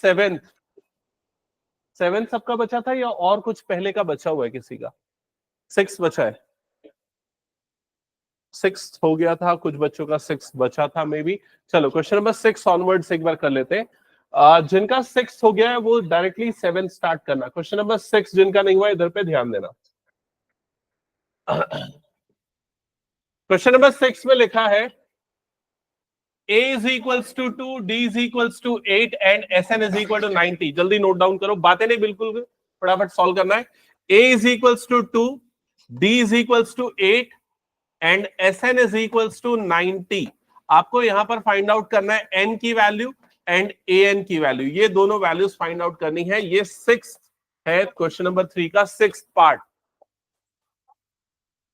Seventh सबका बचा था या और कुछ पहले का बचा हुआ है किसी का? 6 बचा है, 6 हो गया था, कुछ बच्चों का 6 बचा था मे बी। चलो क्वेश्चन नंबर 6 ऑनवर्ड्स एक बार कर लेते हैं। जिनका 6 हो गया है वो डायरेक्टली 7 स्टार्ट करना। क्वेश्चन नंबर 6 जिनका नहीं हुआ इधर पे ध्यान देना। क्वेश्चन नंबर 6 में लिखा है a is equals to 2, d is equals to 8 and sn is equal to 90। जल्दी नोट डाउन करो, बातें नहीं, बिल्कुल फटाफट सॉल्व करना है। a is equals to 2, d is equals to 8 and sn is equals to 90। आपको यहां पर फाइंड आउट करना है n की वैल्यू एंड an की वैल्यू, ये दोनों वैल्यूज फाइंड आउट करनी है। ये 6 है क्वेश्चन नंबर 3 का 6th पार्ट।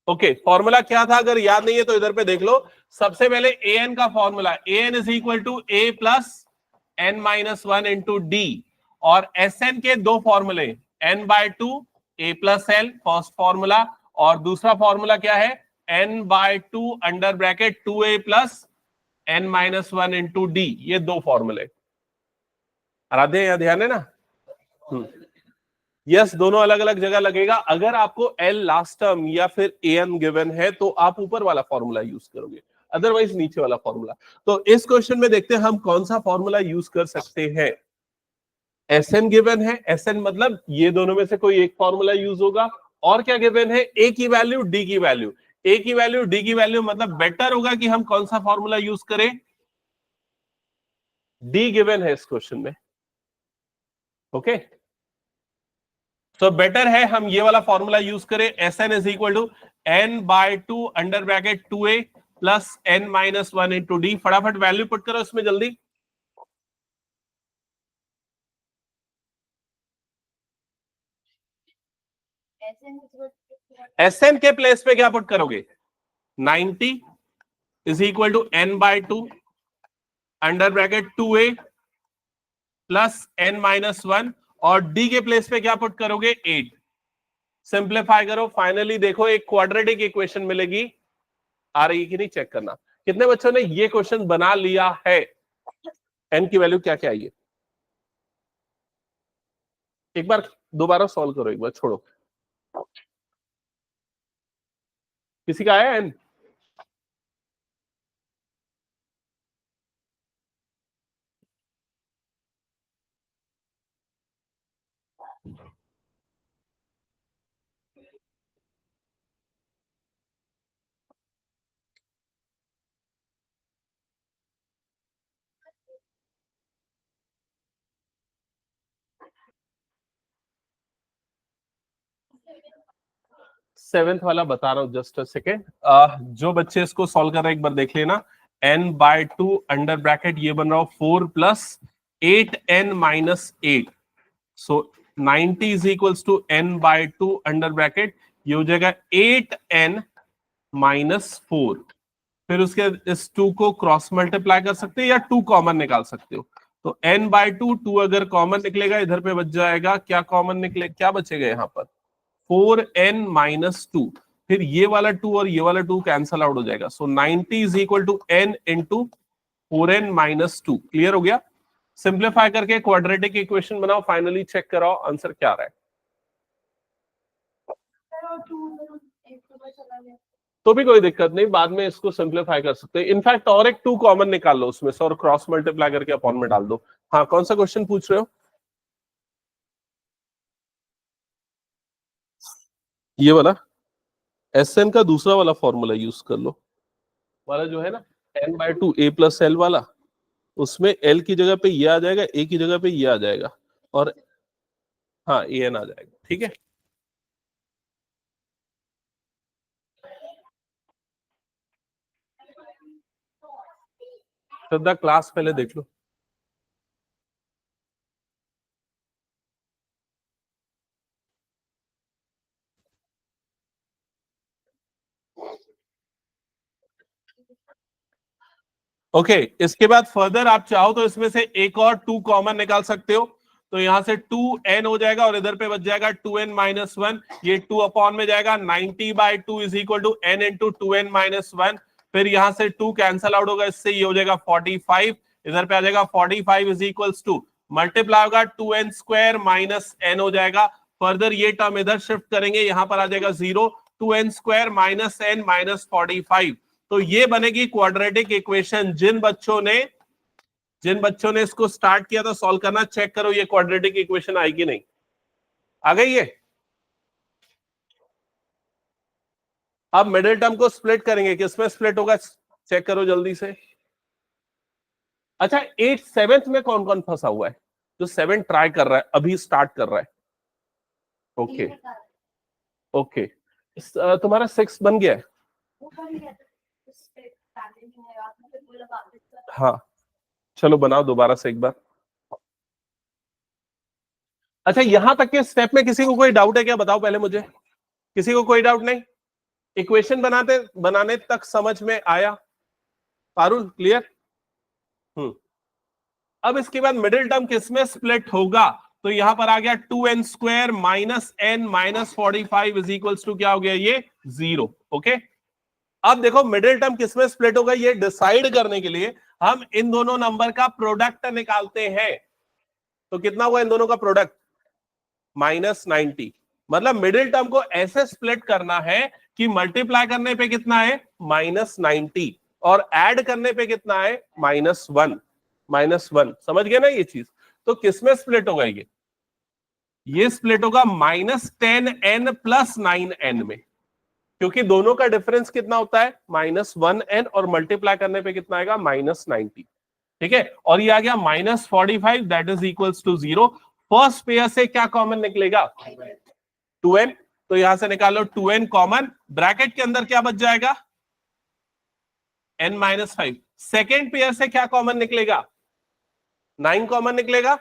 ओके, फॉर्मूला क्या था अगर याद नहीं है तो इधर पे देख लो। सबसे पहले an का formula an is equal to a plus n minus 1 into D, और sn के दो फॉर्मूले n by 2 a plus l first formula, और दूसरा फॉर्मूला क्या है n by 2 under bracket 2a plus n minus 1 into d. ये दो फॉर्मूले आराध्य यहाँ ध्यान है ना। यस, दोनों अलग अलग जगह लगेगा। अगर आपको L लास्ट टर्म या फिर an गिवन है तो आप ऊपर वाला फॉर्मूला यूज करोगे, अदरवाइज नीचे वाला फॉर्मूला। तो इस क्वेश्चन में देखते हैं हम कौन सा फॉर्मूला यूज कर सकते हैं। Sn गिवन है, Sn मतलब ये दोनों में से कोई एक फॉर्मूला यूज होगा। और क्या गिवन है, a की वैल्यू, d की वैल्यू। a की वैल्यू, d की वैल्यू मतलब बेटर होगा कि हम कौन सा फॉर्मूला यूज करें, d गिवन है इस क्वेश्चन में। ओके, तो बेटर है हम ये वाला फॉर्मूला यूज करें। Sn is equal to n by 2 under bracket 2a plus n minus 1 into d. फटाफट वैल्यू पुट करो इसमें जल्दी। Sn के प्लेस पे क्या पुट करोगे, 90 is equal to n by 2 under bracket 2a plus n minus 1, और d के प्लेस पे क्या पुट करोगे, 8। सिंप्लीफाई करो, फाइनली देखो एक क्वाड्रेटिक इक्वेशन मिलेगी। आ रही है कि नहीं चेक करना। कितने बच्चों ने ये क्वेश्चन बना लिया है, n की वैल्यू क्या क्या आई है, एक बार दोबारा सॉल्व करो, एक बार छोड़ो। किसी का आया n? सेवेंथ वाला बता रहा हूं, जस्ट अ सेकेंड। जो बच्चे इसको सॉल्व कर रहे हैं एक बार देख लेना। n बाय 2 अंडर ब्रैकेट ये बन रहा हो 4 plus 8n minus 8, so 90 is equals to n by 2 under bracket, ये हो जाएगा 8n माइनस 4। फिर उसके इस 2 को क्रॉस मल्टीप्लाई कर सकते हैं या 2 कॉमन निकाल सकते हो। तो n बाय 2, 2 अगर कॉमन निकलेगा इधर पे बच जाएगा, क्या कॉमन निकले, क्या बचेगा यहाँ पर, 4n माइनस 2। फिर ये वाला 2 और ये वाला 2 कैंसल आउट हो जाएगा। So 90 is equal to n into 4n minus 2। Clear हो गया। सिंप्लीफाई करके क्वाड्रेटिक इक्वेशन बनाओ, फाइनली चेक कराओ आंसर क्या आ रहा है। तो भी कोई दिक्कत नहीं, बाद में इसको सिंप्लीफाई कर सकते हैं। इनफैक्ट और एक 2 कॉमन निकाल लो उसमें से और क्रॉस मल्टीप्लाई करके अपॉन में डाल दो। हाँ, कौन सा क्वेश्चन पूछ रहे हो? ये वाला Sn का दूसरा वाला फॉर्मूला यूज कर लो, वाला जो है ना n by 2 a plus l वाला, उसमें l की जगह पे ये आ जाएगा, a की जगह पे ये आ जाएगा, और हाँ an आ जाएगा। ठीक है, श्रद्धा क्लास पहले देख लो। ओके, इसके बाद फर्दर आप चाहो तो इसमें से एक और 2 कॉमन निकाल सकते हो। तो यहां से 2n हो जाएगा और इधर पे बच जाएगा 2n माइनस 1, ये 2 अपॉन में जाएगा। 90 by 2 is equal to n into 2n minus 1। फिर यहां से 2 कैंसल आउट होगा, इससे ये हो जाएगा 45, इधर पे आ जाएगा 45 इज इक्वल्स टू मल्टीप्लाई होगा 2n स्क्वायर माइनस n हो जाएगा। फर्दर ये टर्म इधर शिफ्ट करेंगे, यहां पर आ जाएगा 0, 2n square minus n minus 45। तो ये बनेगी क्वाड्रेटिक इक्वेशन। जिन बच्चों ने इसको स्टार्ट किया था सॉल्व करना, चेक करो ये क्वाड्रेटिक इक्वेशन आई कि नहीं। आ गई है। अब मिडिल टर्म को स्प्लिट करेंगे, किसमें स्प्लिट होगा चेक करो जल्दी से। अच्छा 8 7th में कौन कौन फंसा हुआ है? जो 7 ट्राई कर रहा है, अभी स्टार्ट कर रहा है। ओके ओके, तुम्हारा 6 बन गया है? हाँ चलो बनाओ दोबारा से एक बार। अच्छा यहां तक के स्टेप में किसी को कोई डाउट है क्या? बताओ पहले मुझे। किसी को कोई डाउट नहीं? इक्वेशन बनाने तक समझ में आया? पारुल क्लियर? अब इसके बाद मिडिल टर्म किसमें स्प्लिट होगा? तो यहां पर आ गया 2n square minus n minus 45 is equals to क्या हो गया ये 0। ओके, अब देखो मिडिल टर्म किसमें स्प्लिट होगा ये डिसाइड करने के लिए हम इन दोनों नंबर का प्रोडक्ट निकालते हैं। तो कितना हुआ इन दोनों का प्रोडक्ट? -90। मतलब मिडिल टर्म को ऐसे स्प्लिट करना है कि मल्टीप्लाई करने पे कितना है -90 और ऐड करने पे कितना है -1। समझ गए ना ये चीज? तो किसमें स्प्लिट होगा ये स्प्लिट होगा -10n प्लस 9n में, क्योंकि दोनों का डिफरेंस कितना होता है -1n और मल्टीप्लाई करने पे कितना आएगा -90। ठीक है, और ये आ गया -45 that is equals to 0। First pair से क्या कॉमन निकलेगा 2n, तो यहां से निकालो 2n कॉमन, ब्रैकेट के अंदर क्या बच जाएगा n-5। सेकेंड पेयर से क्या कॉमन निकलेगा 9 कॉमन निकलेगा,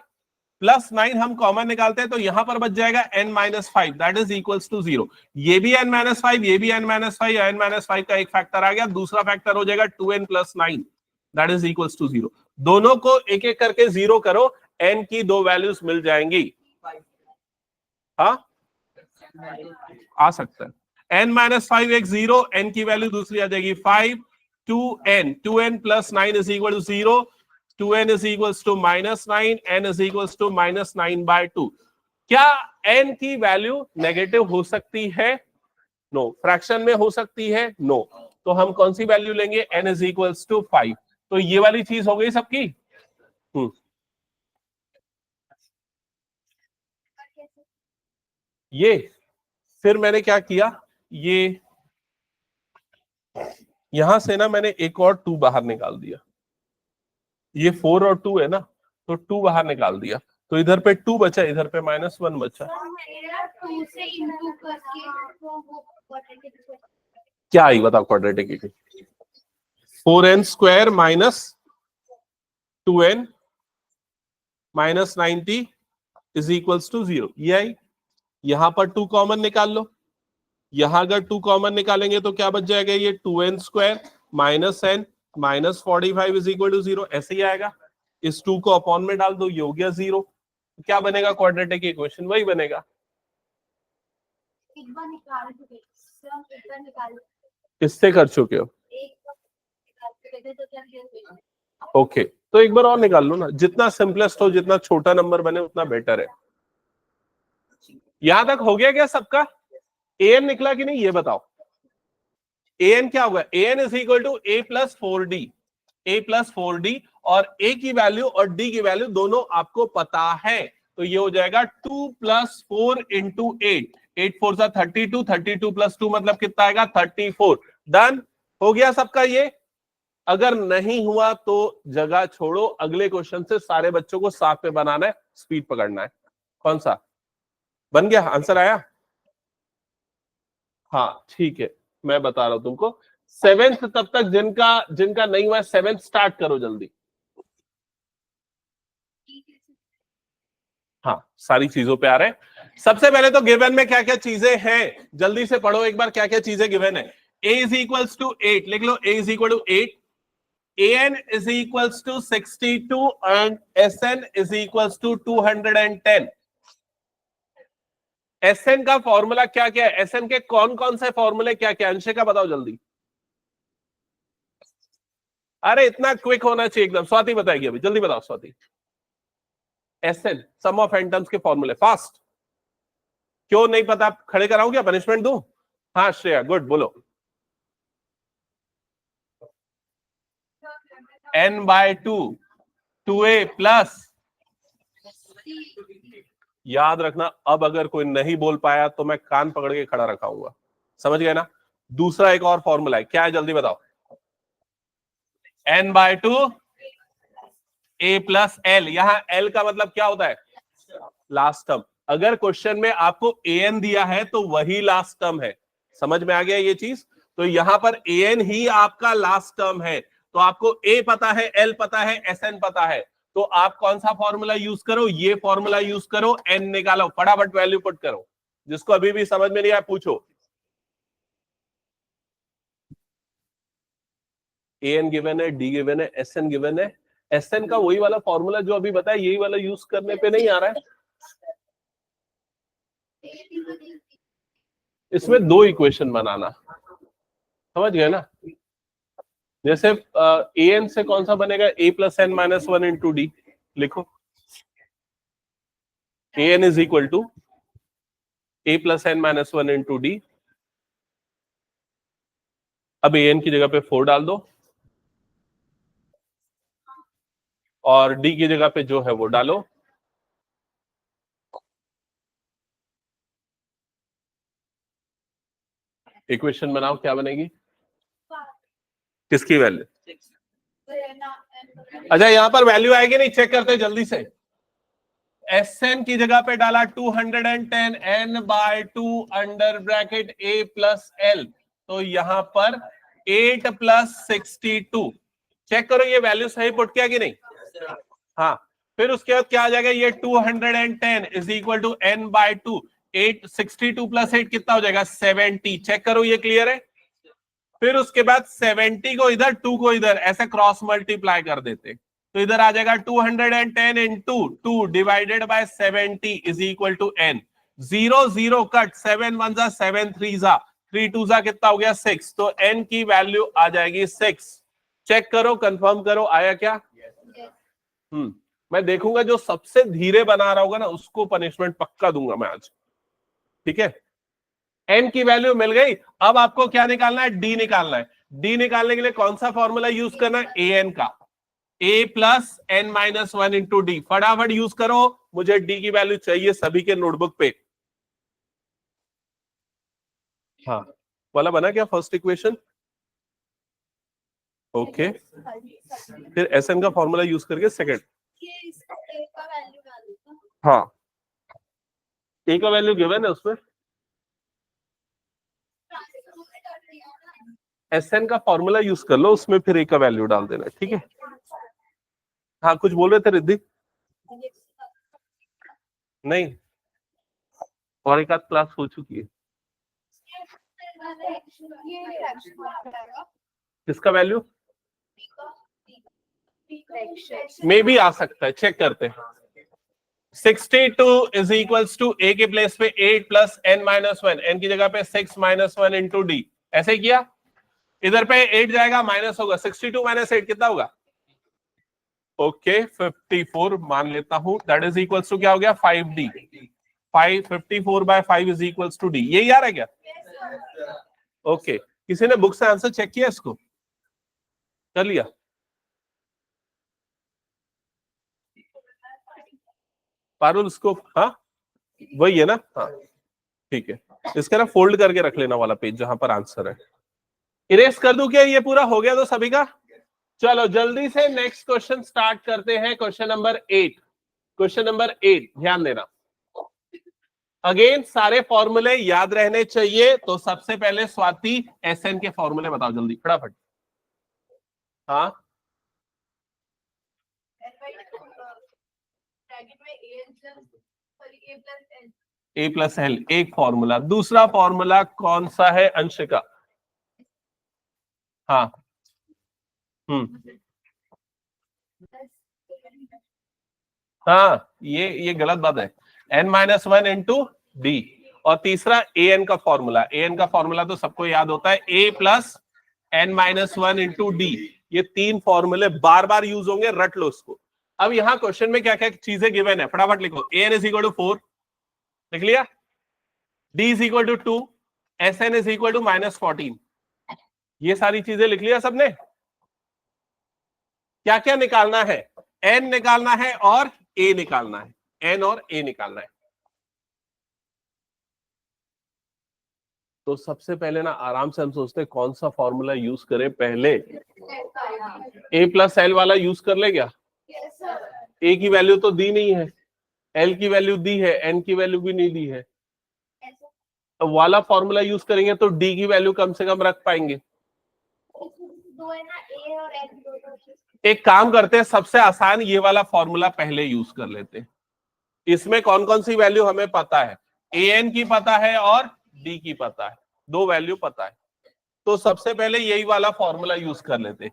प्लस 9 हम कॉमन निकालते हैं तो यहां पर बच जाएगा n-5 that is equals to 0। ये भी n-5, ये भी n-5, n-5 का एक फैक्टर आ गया, दूसरा फैक्टर हो जाएगा 2n plus 9 that is equals to 0। दोनों को एक एक करके 0 करो, n की 2 वैल्यूज मिल जाएंगी। हाँ आ सकता है, n-5 एक 0, n की वैल्यू दूसरी आ जाएगी 5, 2n plus 9 is equal to 0, 2n is equals to -9, n is equals to -9/2। क्या n की वैल्यू नेगेटिव हो सकती है? नो। फ्रैक्शन में हो सकती है? नो। तो हम कौन सी वैल्यू लेंगे n is equals to 5। तो ये वाली चीज हो गई सबकी। ये फिर मैंने क्या किया, ये यहां से ना मैंने एक और 2 बाहर निकाल दिया। ये 4 और 2 है ना, तो 2 बाहर निकाल दिया, तो इधर पे 2 बचा, इधर पे -1 बचा। क्या आई बताओ quadratic equation? 4n square minus 2n minus 90 is equals to 0। ये आई। यहां पर 2 कॉमन निकाल लो, यहां अगर 2 कॉमन निकालेंगे तो क्या बच जाएगा ये 2n square minus n minus 45 is equal to 0। ऐसे ही आएगा, इस 2 को अपॉन में डाल दो, ये हो गया 0। क्या बनेगा क्वाड्रेटिक इक्वेशन? वही बनेगा। किससे कर चुके हो? ओके तो एक बार और निकाल लो ना, जितना सिंपलेस्ट हो, जितना छोटा नंबर बने उतना बेटर है। यहां तक हो गया क्या सबका? an निकला कि नहीं ये बताओ। an क्या होगा? an is equal to a plus 4d, a plus 4d, और a की वैल्यू और d की वैल्यू दोनों आपको पता है, तो ये हो जाएगा 2 प्लस 4 इंटू 8, 8 4 सा 32, 32 प्लस 2 मतलब कितना आएगा 34। डन हो गया सबका ये। अगर नहीं हुआ तो जगह छोड़ो, अगले क्वेश्चन से सारे बच्चों को साथ में बनाना है, स्पीड पकड़ना है। कौन सा बन गया? आंसर आया? हाँ ठीक है, मैं बता रहा हूं तुमको। 7th तब तक जिनका नहीं हुआ 7th स्टार्ट करो जल्दी। हाँ सारी चीजों पे आ रहे हैं। सबसे पहले तो गिवन में क्या क्या चीजें हैं जल्दी से पढ़ो एक बार, क्या क्या चीजें गिवन है। a इज इक्वल्स टू 8, लिख लो a is equal to 8, an is equals to 62 and sn is equals to 210। sn का फॉर्मूला क्या क्या है? sn के कौन कौन से फॉर्मूले क्या क्या? अंशे का बताओ जल्दी। अरे इतना क्विक होना चाहिए एकदम। स्वाति बताएगी अभी, जल्दी बताओ Swati. Sn sum of n terms के फॉर्मूले। फास्ट, क्यों नहीं पता? खड़े कराऊं क्या, पनिशमेंट दूं? हाँ श्रेया, गुड, बोलो। n/2 2a प्लस, याद रखना, अब अगर कोई नहीं बोल पाया तो मैं कान पकड़ के खड़ा रखाऊंगा, समझ गए ना? दूसरा एक और फॉर्मूला है, क्या है जल्दी बताओ? n/2 a plus l। यहां l का मतलब क्या होता है? Last term. अगर क्वेश्चन में आपको an दिया है तो वही लास्ट टर्म है, समझ में आ गया ये चीज? तो यहां पर an ही आपका लास्ट टर्म है। तो आपको a पता है, l पता है, sn पता है, तो आप कौन सा फॉर्मूला यूज करो? ये फॉर्मूला यूज करो, n निकालो, फटाफट वैल्यू पुट करो। जिसको अभी भी समझ में नहीं आया पूछो। an गिवन है, d गिवन है, sn गिवन है। sn का वही वाला फॉर्मूला जो अभी बताया, यही वाला यूज करने पे नहीं आ रहा है। इसमें दो इक्वेशन बनाना, समझ गए ना? जैसे an से कौन सा बनेगा? a plus n minus 1 into d. लिखो an is equal to a plus n minus 1 into d. अब an की जगह पे 4 डाल दो और d की जगह पे जो है वो डालो। इक्वेशन बनाओ, क्या बनेगी? किसकी वैल्यू? अच्छा, यहां पर वैल्यू आएगी नहीं, चेक करते जल्दी से। Sn की जगह पे डाला 210 n/2 under bracket a plus l, तो यहां पर 8 प्लस 62। चेक करो ये वैल्यू सही पुट किया कि नहीं? हाँ, फिर उसके बाद क्या आ जाएगा? ये 210 is equal to n/2, 8 62 plus 8 कितना हो जाएगा? 70। चेक करो ये क्लियर है? फिर उसके बाद 70 को इधर, 2 को इधर, ऐसे क्रॉस मल्टीप्लाई कर देते, तो इधर आ जाएगा 210 into 2 divided by 70 is equal to n। 0 0 cut, 7 1 जा 7 3 जा 3 2 जा कितना हो गया? 6। तो n की वैल्यू आ जाएगी 6। चेक करो, कंफर्म करो, आया क्या? मैं देखूंगा जो सबसे धीरे बना रहा होगा ना उसको पनिशमेंट पक्का दूंगा मैं आज, ठीक है? n की वैल्यू मिल गई। अब आपको क्या निकालना है? d निकालना है। d निकालने के लिए कौन सा फॉर्मूला यूज करना है? an का, a plus n minus 1 into d. फटाफट यूज करो, मुझे d की वैल्यू चाहिए सभी के नोटबुक पे। हाँ, वाला बना क्या फर्स्ट इक्वेशन? ओके, फिर sn का फॉर्मूला यूज करके सेकंड। हाँ, a का वैल्यू गिवन है उसमें, Sn का फॉर्मूला यूज कर लो उसमें, फिर a का वैल्यू डाल देना, ठीक है? हाँ, कुछ बोल रहे थे रिद्धि? नहीं, और एक आध क्लास हो चुकी है। किसका वैल्यू? मे भी आ सकता है, चेक करते हैं। 62 इज इक्वल्स टू a के प्लेस पे 8 प्लस n माइनस 1, n की जगह पे 6 माइनस 1 इंटू डी। ऐसे किया, इधर पे 8 जाएगा, माइनस होगा, 62 माइनस 8 कितना होगा? ओके, 54 मान लेता हूं, दैट इज इक्वल्स टू क्या हो गया? 5d। 54 by 5 is equals to d. यही आ रहा है क्या? ओके, किसी ने बुक से आंसर चेक किया इसको? कर लिया? पारुल उसको, हाँ वही है ना? हाँ ठीक है, इसका ना फोल्ड करके रख लेना वाला पेज जहां पर आंसर है। इरेज कर दूं क्या? ये पूरा हो गया तो सभी का? चलो जल्दी से नेक्स्ट क्वेश्चन स्टार्ट करते हैं। Question number 8। क्वेश्चन नंबर 8 ध्यान देना। अगेन सारे फॉर्मूले याद रहने चाहिए, तो सबसे पहले स्वाति एसएन के फॉर्मूले बताओ जल्दी फटाफट। हाँ, ए प्लस एल एक फॉर्मूला। दूसरा फॉर्मूला कौन सा है अंशिका? हाँ, हाँ, ये गलत बात है। n-1 into D. और तीसरा an का फॉर्मूला, an का फॉर्मूला तो सबको याद होता है, a plus n-1 into d. ये तीन फॉर्मूले बार बार यूज होंगे, रट लो उसको। अब यहाँ क्वेश्चन में क्या क्या चीजें गिवन है, फटाफट लिखो। an इज इक्वल टू 4, लिख लिया। d is equal to 2, sn is equal to -14। ये सारी चीजें लिख लिया सबने। क्या क्या निकालना है? n निकालना है और a निकालना है, n और a निकालना है। तो सबसे पहले ना आराम से हम सोचते हैं कौन सा फॉर्मूला यूज करें पहले। a प्लस एल वाला यूज कर ले क्या? a की वैल्यू तो दी नहीं है, l की वैल्यू दी है, n की वैल्यू भी नहीं दी है। तो वाला फॉर्मूला यूज करेंगे तो d की वैल्यू कम से कम रख पाएंगे। एक काम करते हैं, सबसे आसान ये वाला फॉर्मूला पहले यूज कर लेते हैं। इसमें कौन कौन सी वैल्यू हमें पता है? an की पता है और d की पता है, दो वैल्यू पता है। तो सबसे पहले यही वाला फॉर्मूला यूज कर लेते हैं।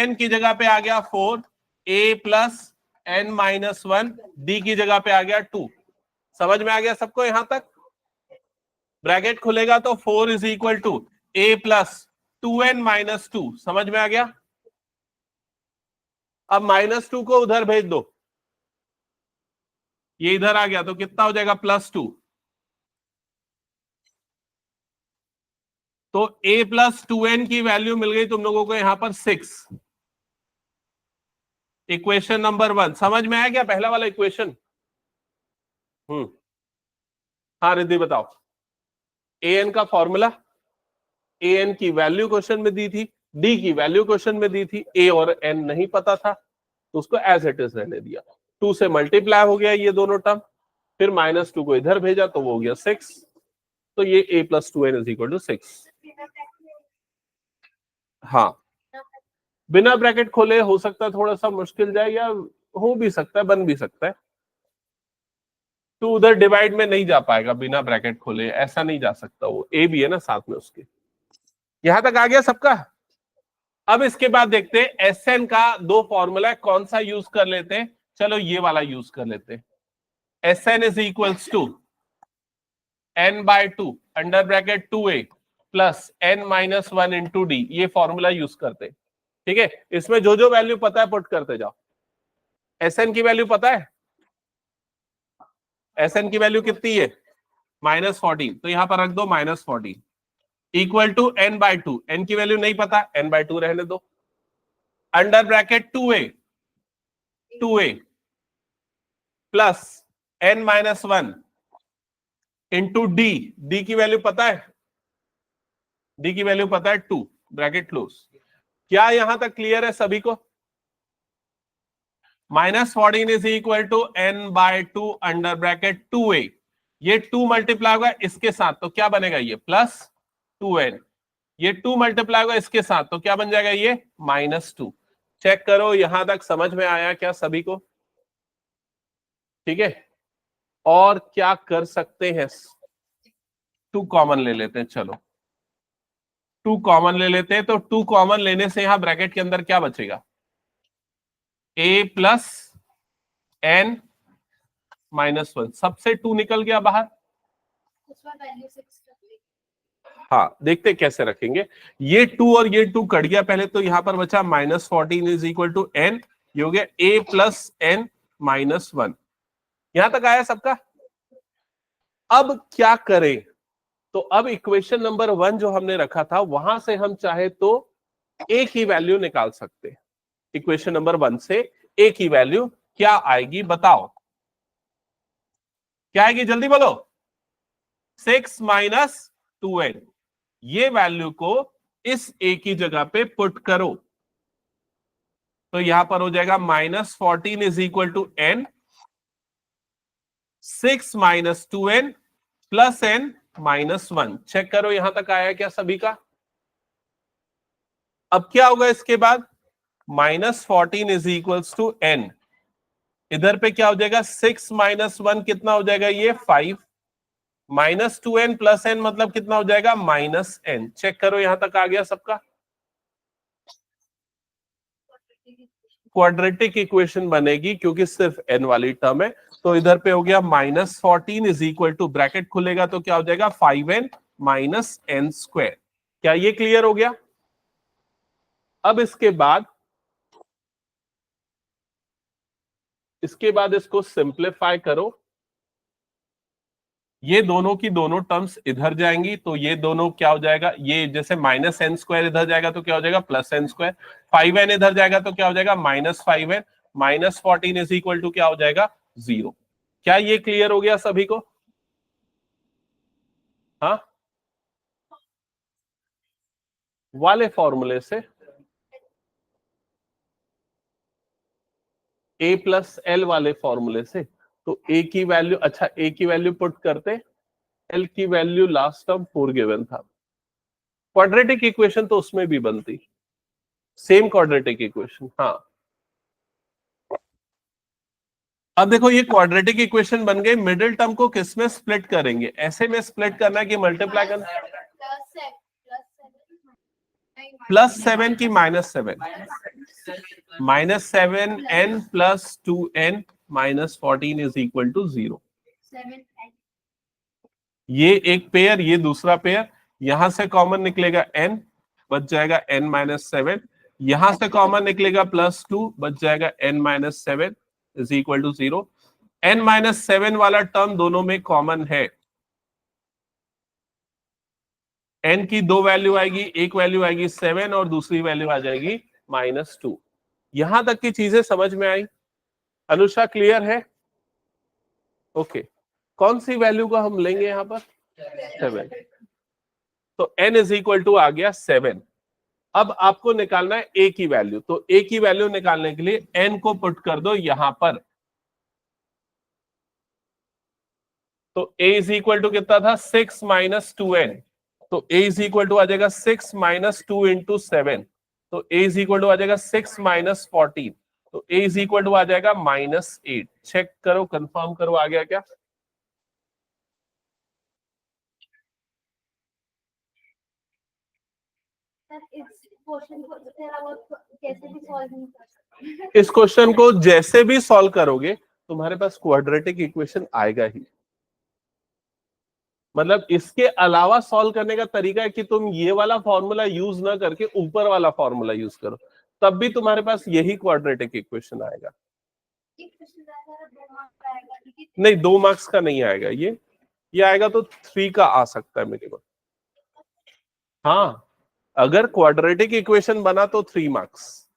an की जगह पे आ गया 4, a plus n minus 1, d की जगह पे आ गया 2। समझ में आ गया सबको यहां तक? ब्रैकेट खुलेगा तो 4 is equal to a plus 2n minus 2। समझ में आ गया? अब -2 को उधर भेज दो, ये इधर आ गया तो कितना हो जाएगा? +2। तो a प्लस 2n की वैल्यू मिल गई तुम लोगों को यहां पर 6। इक्वेशन नंबर 1 समझ में आया क्या? पहला वाला इक्वेशन। हाँ रिद्धि बताओ। an का फॉर्मूला, an की वैल्यू क्वेश्चन में दी थी, d की वैल्यू क्वेश्चन में दी थी, a और n नहीं पता था तो उसको एज इट इज रहने दिया। 2 से मल्टीप्लाई हो गया ये दोनों टर्म, फिर -2 को इधर भेजा तो वो हो गया 6। तो ये a plus 2n is equal to 6। हाँ, बिना ब्रैकेट खोले हो सकता है थोड़ा सा मुश्किल जाए, या हो भी सकता है, बन भी सकता है। तो उधर डिवाइड में नहीं जा पाएगा बिना ब्रैकेट खोले, ऐसा नहीं जा सकता, वो ए भी है ना साथ में उसके। यहां तक आ गया सबका? अब इसके बाद देखते हैं एसएन का दो फॉर्मूला, कौन सा यूज कर लेते हैं। चलो ये वाला यूज कर लेते हैं। SN is equals to n/2 under bracket 2a plus n minus 1 into d. ये फॉर्मूला यूज करते हैं, ठीक है। इसमें जो जो वैल्यू पता है पुट करते जाओ। एसएन की वैल्यू पता है, एसएन की वैल्यू कितनी है? -14, तो यहां पर रख दो -14 इक्वल टू n/2। n की वैल्यू नहीं पता, n/2 रहने दो। Under bracket 2a plus n minus 1 into D की वैल्यू पता है, डी की वैल्यू पता है 2, ब्रैकेट क्लोज। क्या यहां तक क्लियर है सभी को? -14 is equal to n/2 under bracket 2a। ये 2 मल्टीप्लाई होगा इसके साथ तो क्या बनेगा? ये प्लस 2n। ये 2 मल्टीप्लाई होगा इसके साथ तो क्या बन जाएगा? ये -2। चेक करो यहां तक समझ में आया क्या सभी को? ठीक है। और क्या कर सकते हैं? 2 कॉमन ले लेते हैं, चलो 2 कॉमन ले लेते हैं। तो 2 कॉमन लेने से यहां ब्रैकेट के अंदर क्या बचेगा? a प्लस n माइनस 1, सबसे 2 निकल गया बाहर। हाँ देखते कैसे रखेंगे। ये 2 और ये 2 कट गया पहले, तो यहां पर बचा -14 इज इक्वल टू n। ये हो गया a प्लस n माइनस 1। यहां तक आया सबका? अब क्या करें? तो अब इक्वेशन नंबर 1 जो हमने रखा था वहां से हम चाहे तो a की वैल्यू निकाल सकते हैं। इक्वेशन नंबर 1 से a की वैल्यू क्या आएगी बताओ? क्या आएगी जल्दी बोलो? 6 माइनस 2n। ये वैल्यू को इस a की जगह पे पुट करो तो यहां पर हो जाएगा -14 is equal to n, 6 minus 2n plus n minus 1। Check करो यहां तक आया क्या सभी का? अब क्या होगा इसके बाद? -14 इज इक्वल्स टू n, इधर पे क्या हो जाएगा? 6 माइनस 1 कितना हो जाएगा? ये 5, -2n प्लस n मतलब कितना हो जाएगा? -n। चेक करो यहां तक आ गया सबका? क्वाड्रेटिक इक्वेशन बनेगी क्योंकि सिर्फ n वाली टर्म है। तो इधर पे हो गया -14 इज इक्वल टू, ब्रैकेट खुलेगा तो क्या हो जाएगा? 5n minus n square. क्या ये क्लियर हो गया? अब इसके बाद इसके बाद इसको सिंप्लीफाई करो, ये दोनों की दोनों टर्म्स इधर जाएंगी, तो ये दोनों क्या हो जाएगा, ये जैसे माइनस एन स्क्वायर इधर जाएगा तो क्या हो जाएगा प्लस एन स्क्वायर, 5n इधर जाएगा तो क्या हो जाएगा -5n, -14 इज इक्वल टू क्या हो जाएगा 0। क्या ये क्लियर हो गया सभी को? हाँ, वाले फॉर्मूले से a प्लस एल वाले फॉर्मूले से, तो a की वैल्यू, अच्छा a की वैल्यू पुट करते, l की वैल्यू लास्ट टर्म 4 गिवन था, क्वाड्रेटिक इक्वेशन तो उसमें भी बनती, सेम क्वाड्रेटिक इक्वेशन। हाँ, अब देखो ये क्वाड्रेटिक इक्वेशन बन गई, मिडिल टर्म को किस में स्प्लिट करेंगे, ऐसे में स्प्लिट करना है कि मल्टीप्लाई करना, +7 की -7, -7n + 2n - 14 is equal to 0। ये एक पेयर, ये दूसरा पेयर, यहां से कॉमन निकलेगा n, बच जाएगा n-7, यहां से कॉमन निकलेगा +2, बच जाएगा n-7 is equal to 0। n-7 वाला टर्म दोनों में कॉमन है, n की दो वैल्यू आएगी, एक वैल्यू आएगी 7 और दूसरी वैल्यू आ जाएगी -2। यहां तक की चीजें समझ में आई? अनुषा क्लियर है? ओके, कौन सी वैल्यू का हम लेंगे यहां पर 7, तो n इज इक्वल टू आ गया 7। अब आपको निकालना है a की वैल्यू, तो a की वैल्यू निकालने के लिए n को पुट कर दो यहां पर, तो a इज इक्वल टू कितना था 6 - 2n, तो a इज इक्वल टू आ जाएगा 6 - 2 × 7, तो a इज इक्वल टू आ जाएगा 6 - 14, तो a इज इक्वल टू आ जाएगा -8। चेक करो, कंफर्म करो आ गया क्या? इस क्वेश्चन को जैसे भी सॉल्व करोगे तुम्हारे पास क्वाड्रेटिक इक्वेशन आएगा ही, मतलब इसके अलावा सॉल्व करने का तरीका है कि तुम ये वाला फॉर्मूला यूज ना करके ऊपर वाला फॉर्मूला यूज करो, तब भी तुम्हारे पास यही क्वाड्रेटिक इक्वेशन आएगा। नहीं, 2 मार्क्स का नहीं आएगा ये आएगा तो 3 का आ सकता है मिनिमम। हाँ, अगर क्वाड्रेटिक इक्वेशन बना तो 3 मार्क्स।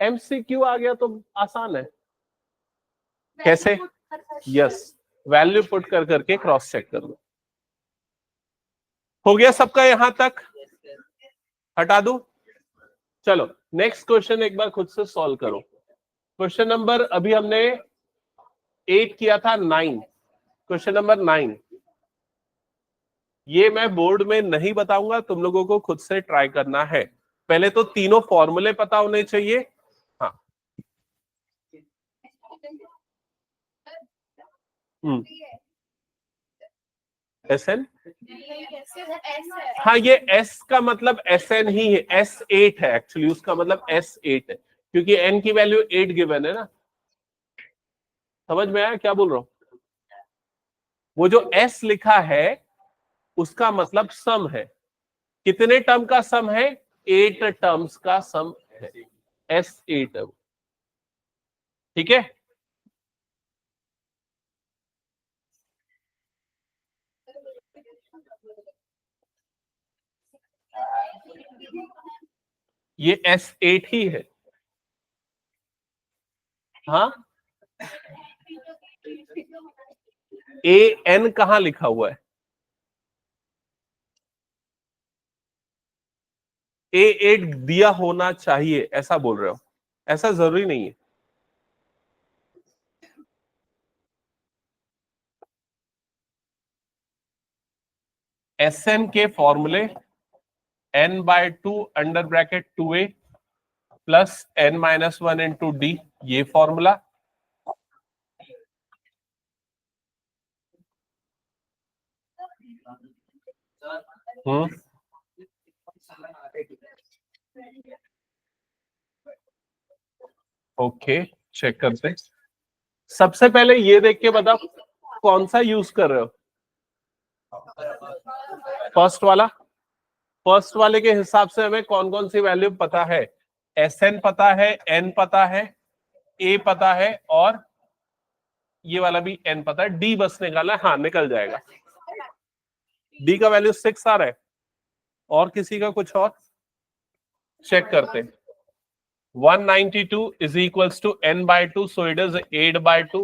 एमसीक्यू आ गया तो आसान है। कैसे? यस, वैल्यू पुट कर करके क्रॉस चेक कर लो। हो गया सबका यहां तक? हटा दो। चलो नेक्स्ट क्वेश्चन एक बार खुद से सॉल्व करो। क्वेश्चन नंबर, अभी हमने 8 किया था 9, क्वेश्चन नंबर 9, ये मैं बोर्ड में नहीं बताऊंगा, तुम लोगों को खुद से ट्राई करना है। पहले तो तीनों फॉर्मूले पता होने चाहिए। हाँ, SN, हाँ ये S का मतलब SN ही है, S8 है एक्चुअली, उसका मतलब S8 है, क्योंकि N की वैल्यू 8 गिवन है ना। समझ में आया क्या बोल रहा हूं? वो जो S लिखा है उसका मतलब सम है। कितने टर्म का सम है? 8 टर्म्स का सम है, S8 है वो। ठीक है, ये S8 ही है। हाँ, AN कहां लिखा हुआ है? A8 दिया होना चाहिए ऐसा बोल रहे हो? ऐसा जरूरी नहीं है। SN के फॉर्मूले n/2 under bracket 2a plus n-1 into d, ये फॉर्मूला। ओके, चेक करते हैं। सबसे पहले ये देख के बताओ कौन सा यूज कर रहे हो? फर्स्ट वाला। फर्स्ट वाले के हिसाब से हमें कौन कौन सी वैल्यू पता है? Sn पता है, n पता है, a पता है और ये वाला भी n पता है, d बस निकालना है। हाँ निकल जाएगा। d का वैल्यू 6 आ रहा है। और किसी का कुछ और चेक करते हैं। 192 is equals to n by 2, so it is 8 by 2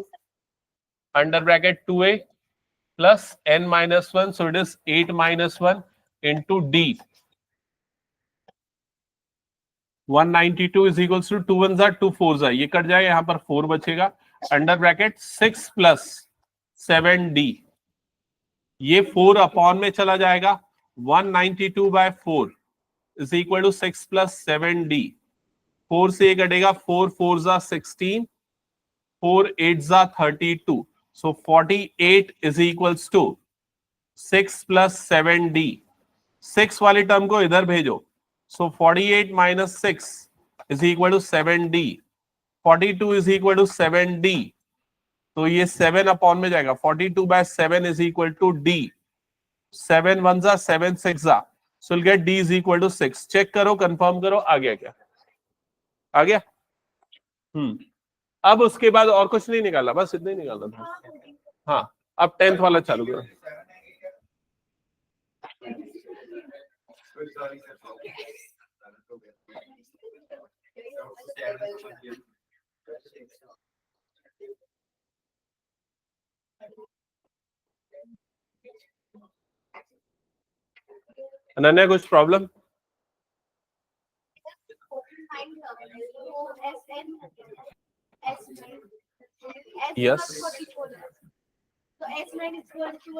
under bracket 2a plus n minus 1, so it is 8 minus 1 into d. 192 is equals to 2 1s are 2 4s are, ये कट जाएगा, यहां पर 4 बचेगा, अंडर ब्रैकेट 6 प्लस 7d, ये 4 upon में चला जाएगा। 192 by 4 is equal to 6 plus 7d, 4 से ये कटेगा, 4 4s are 16, 4 8s are 32, so 48 is equals to 6 plus 7d, 6 वाली टर्म को इधर भेजो, so 48 minus 6 is equal to 7d, 42 is equal to 7d, तो ये 7 अपॉन में जाएगा, 42 by 7 is equal to d, 7 1s are 7 6s are, so we'll get d is equal to 6। Check करो, confirm करो, आ गया क्या? आ गया। अब उसके बाद और कुछ नहीं निकाला, बस इतना ही निकालना था। हाँ अब 10th वाला चालू करो। अनन्या कुछ प्रॉब्लम? यस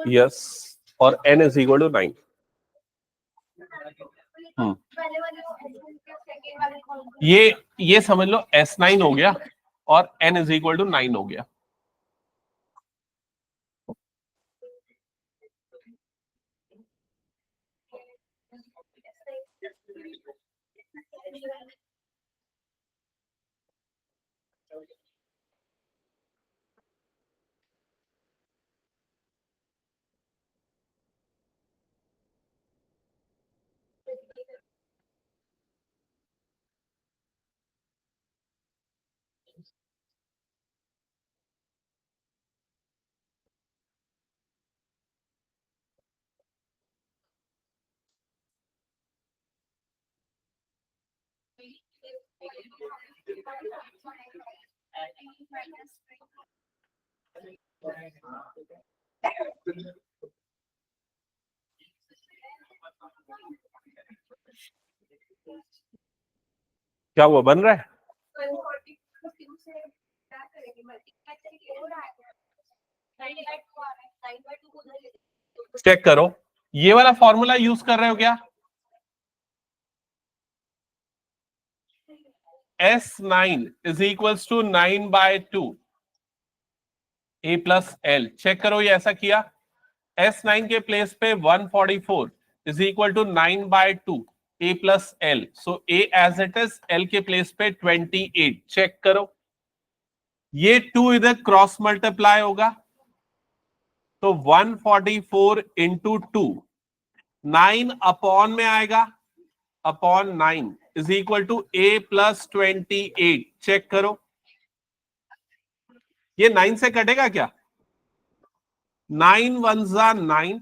यस, और n इज इक्वल टू 9। ये समझ लो S9 हो गया और n इज इक्वल टू 9 हो गया। क्या हुआ, बन रहा है? चेक करो, ये वाला फॉर्मूला यूज कर रहे हो क्या? S9 is equals to 9 by 2 a plus l। Check करो, ये ऐसा किया। S9 के प्लेस पे 144 is equal to 9 by 2 a plus l, so a as it is, l के प्लेस पे 28। चेक करो, ये 2 इधर क्रॉस मल्टीप्लाई होगा, तो 144 इंटू 2, 9 अपॉन में आएगा, upon 9 is equal to a plus 28। Check करो, ये 9 से कटेगा क्या? 9 1 जा 9,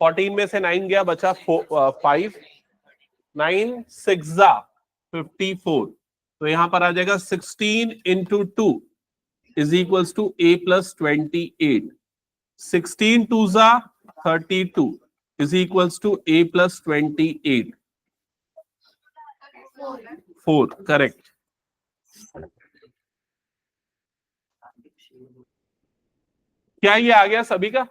14 में से 9 गया, बचा 5, 9 6 जा 54, तो यहां पर आ जाएगा 16 into 2 is equals to a plus 28। 16 2 जा 32 is equals to a plus 28। 4 correct. क्या ये आ गया सभी का?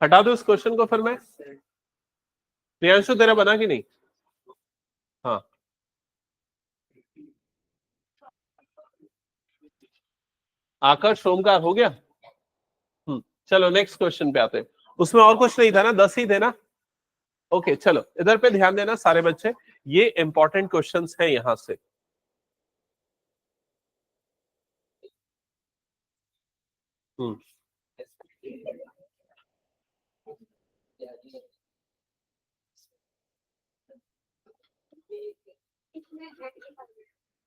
हटा दो इस क्वेश्चन को फिर मैं। प्रियांशु तेरा बना कि नहीं? हाँ आकाश सोमकार हो गया। चलो नेक्स्ट क्वेश्चन पे आते हैं। उसमें और कुछ नहीं था ना, 10 ही थे ना? ओके चलो इधर पे ध्यान देना सारे बच्चे, ये इंपॉर्टेंट क्वेश्चंस हैं यहां से।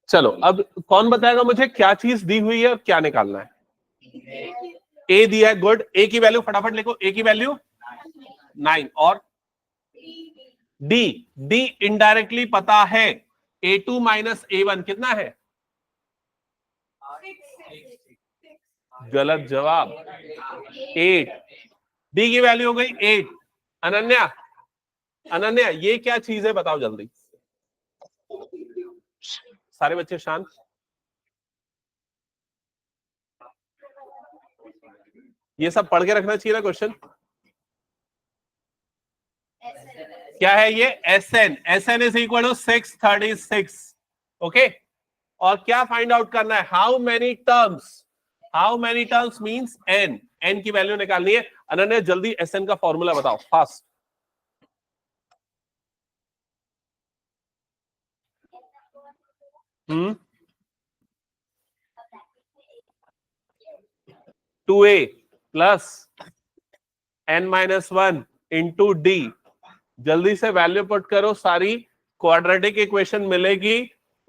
चलो अब कौन बताएगा मुझे क्या चीज दी हुई है और क्या निकालना है? ए दिया है, गुड। ए की वैल्यू फटाफट लिखो, ए की वैल्यू 9 और डी, डी इनडायरेक्टली पता है, A2 माइनस A1 कितना है? गलत जवाब, 8। डी की वैल्यू हो गई 8। अनन्या, अनन्या ये क्या चीज है बताओ जल्दी। सारे बच्चे शांत। ये सब पढ़ के रखना चाहिए ना क्वेश्चन। क्या है ये? SN, SN is equal to 636। Okay, और क्या फाइंड आउट करना है? How many terms, how many terms means n, n की वैल्यू निकालनी है। अनन्या जल्दी SN का फॉर्मूला बताओ fast. Hmm 2a plus n-1 into d. जल्दी से वैल्यू पुट करो सारी, क्वाड्रेटिक इक्वेशन मिलेगी,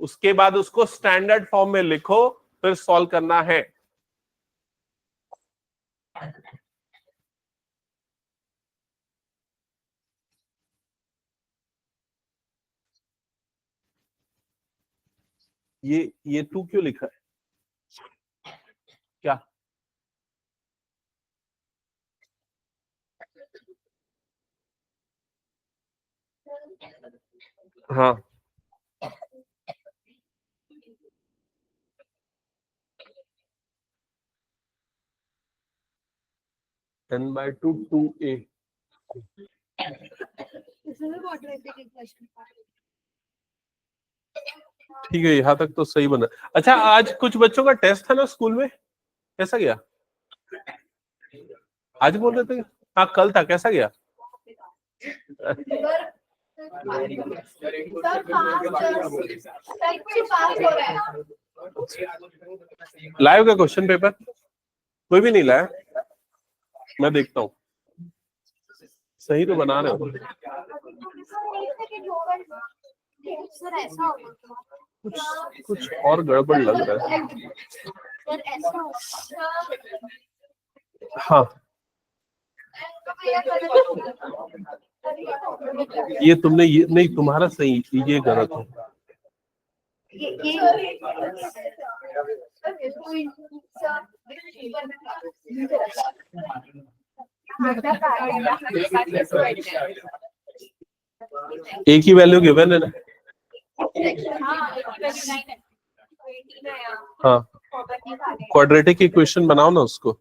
उसके बाद उसको स्टैंडर्ड फॉर्म में लिखो, फिर सॉल्व करना है। ये तू क्यों लिखा है? क्या? हाँ, n/2 2a। ठीक है, यहां तक तो सही बना। अच्छा, आज कुछ बच्चों का टेस्ट था ना स्कूल में, कैसा गया? आज बोल रहे थे, हाँ कल था, कैसा गया? लाइव का क्वेश्चन पेपर कोई भी नहीं लाया? मैं देखता हूँ, सही तो बना रहे हो। कुछ कुछ और गड़बड़ लग रहा है। हाँ, ये तुमने, ये नहीं तुम्हारा सही, ये गलत है। एक ही वैल्यू गिवन है ना? हाँ, क्वाड्रेटिक इक्वेशन बनाओ ना उसको।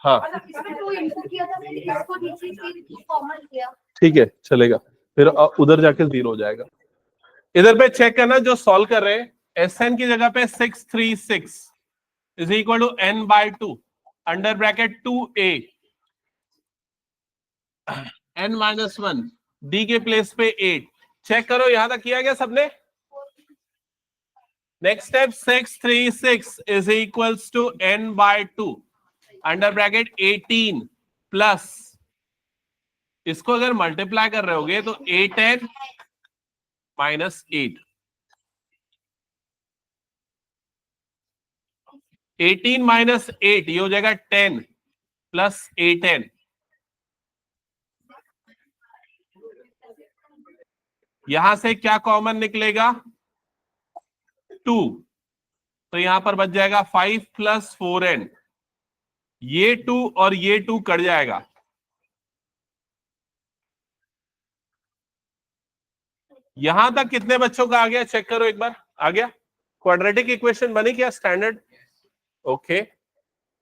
हाँ ठीक है, चलेगा, फिर उधर जाके 0 हो जाएगा। इधर पे चेक करना, जो सॉल्व कर रहे हैं, SN की जगह पे 636 is equal to n/2 under bracket 2a n-1 d के प्लेस पे 8। चेक करो यहां तक किया गया सबने? Next step, 636 is equals to n/2 under bracket 18 plus, इसको अगर मल्टीप्लाई कर रहे होगे तो 8n माइनस 8, 18 माइनस 8 ये हो जाएगा 10 प्लस 8n। यहां से क्या कॉमन निकलेगा? 2, तो यहां पर बच जाएगा 5 प्लस 4n। ये 2 और ये 2 कट जाएगा, यहां तक कितने बच्चों का आ गया? चेक करो एक बार, आ गया? क्वाड्रेटिक इक्वेशन बनी क्या standard? Okay,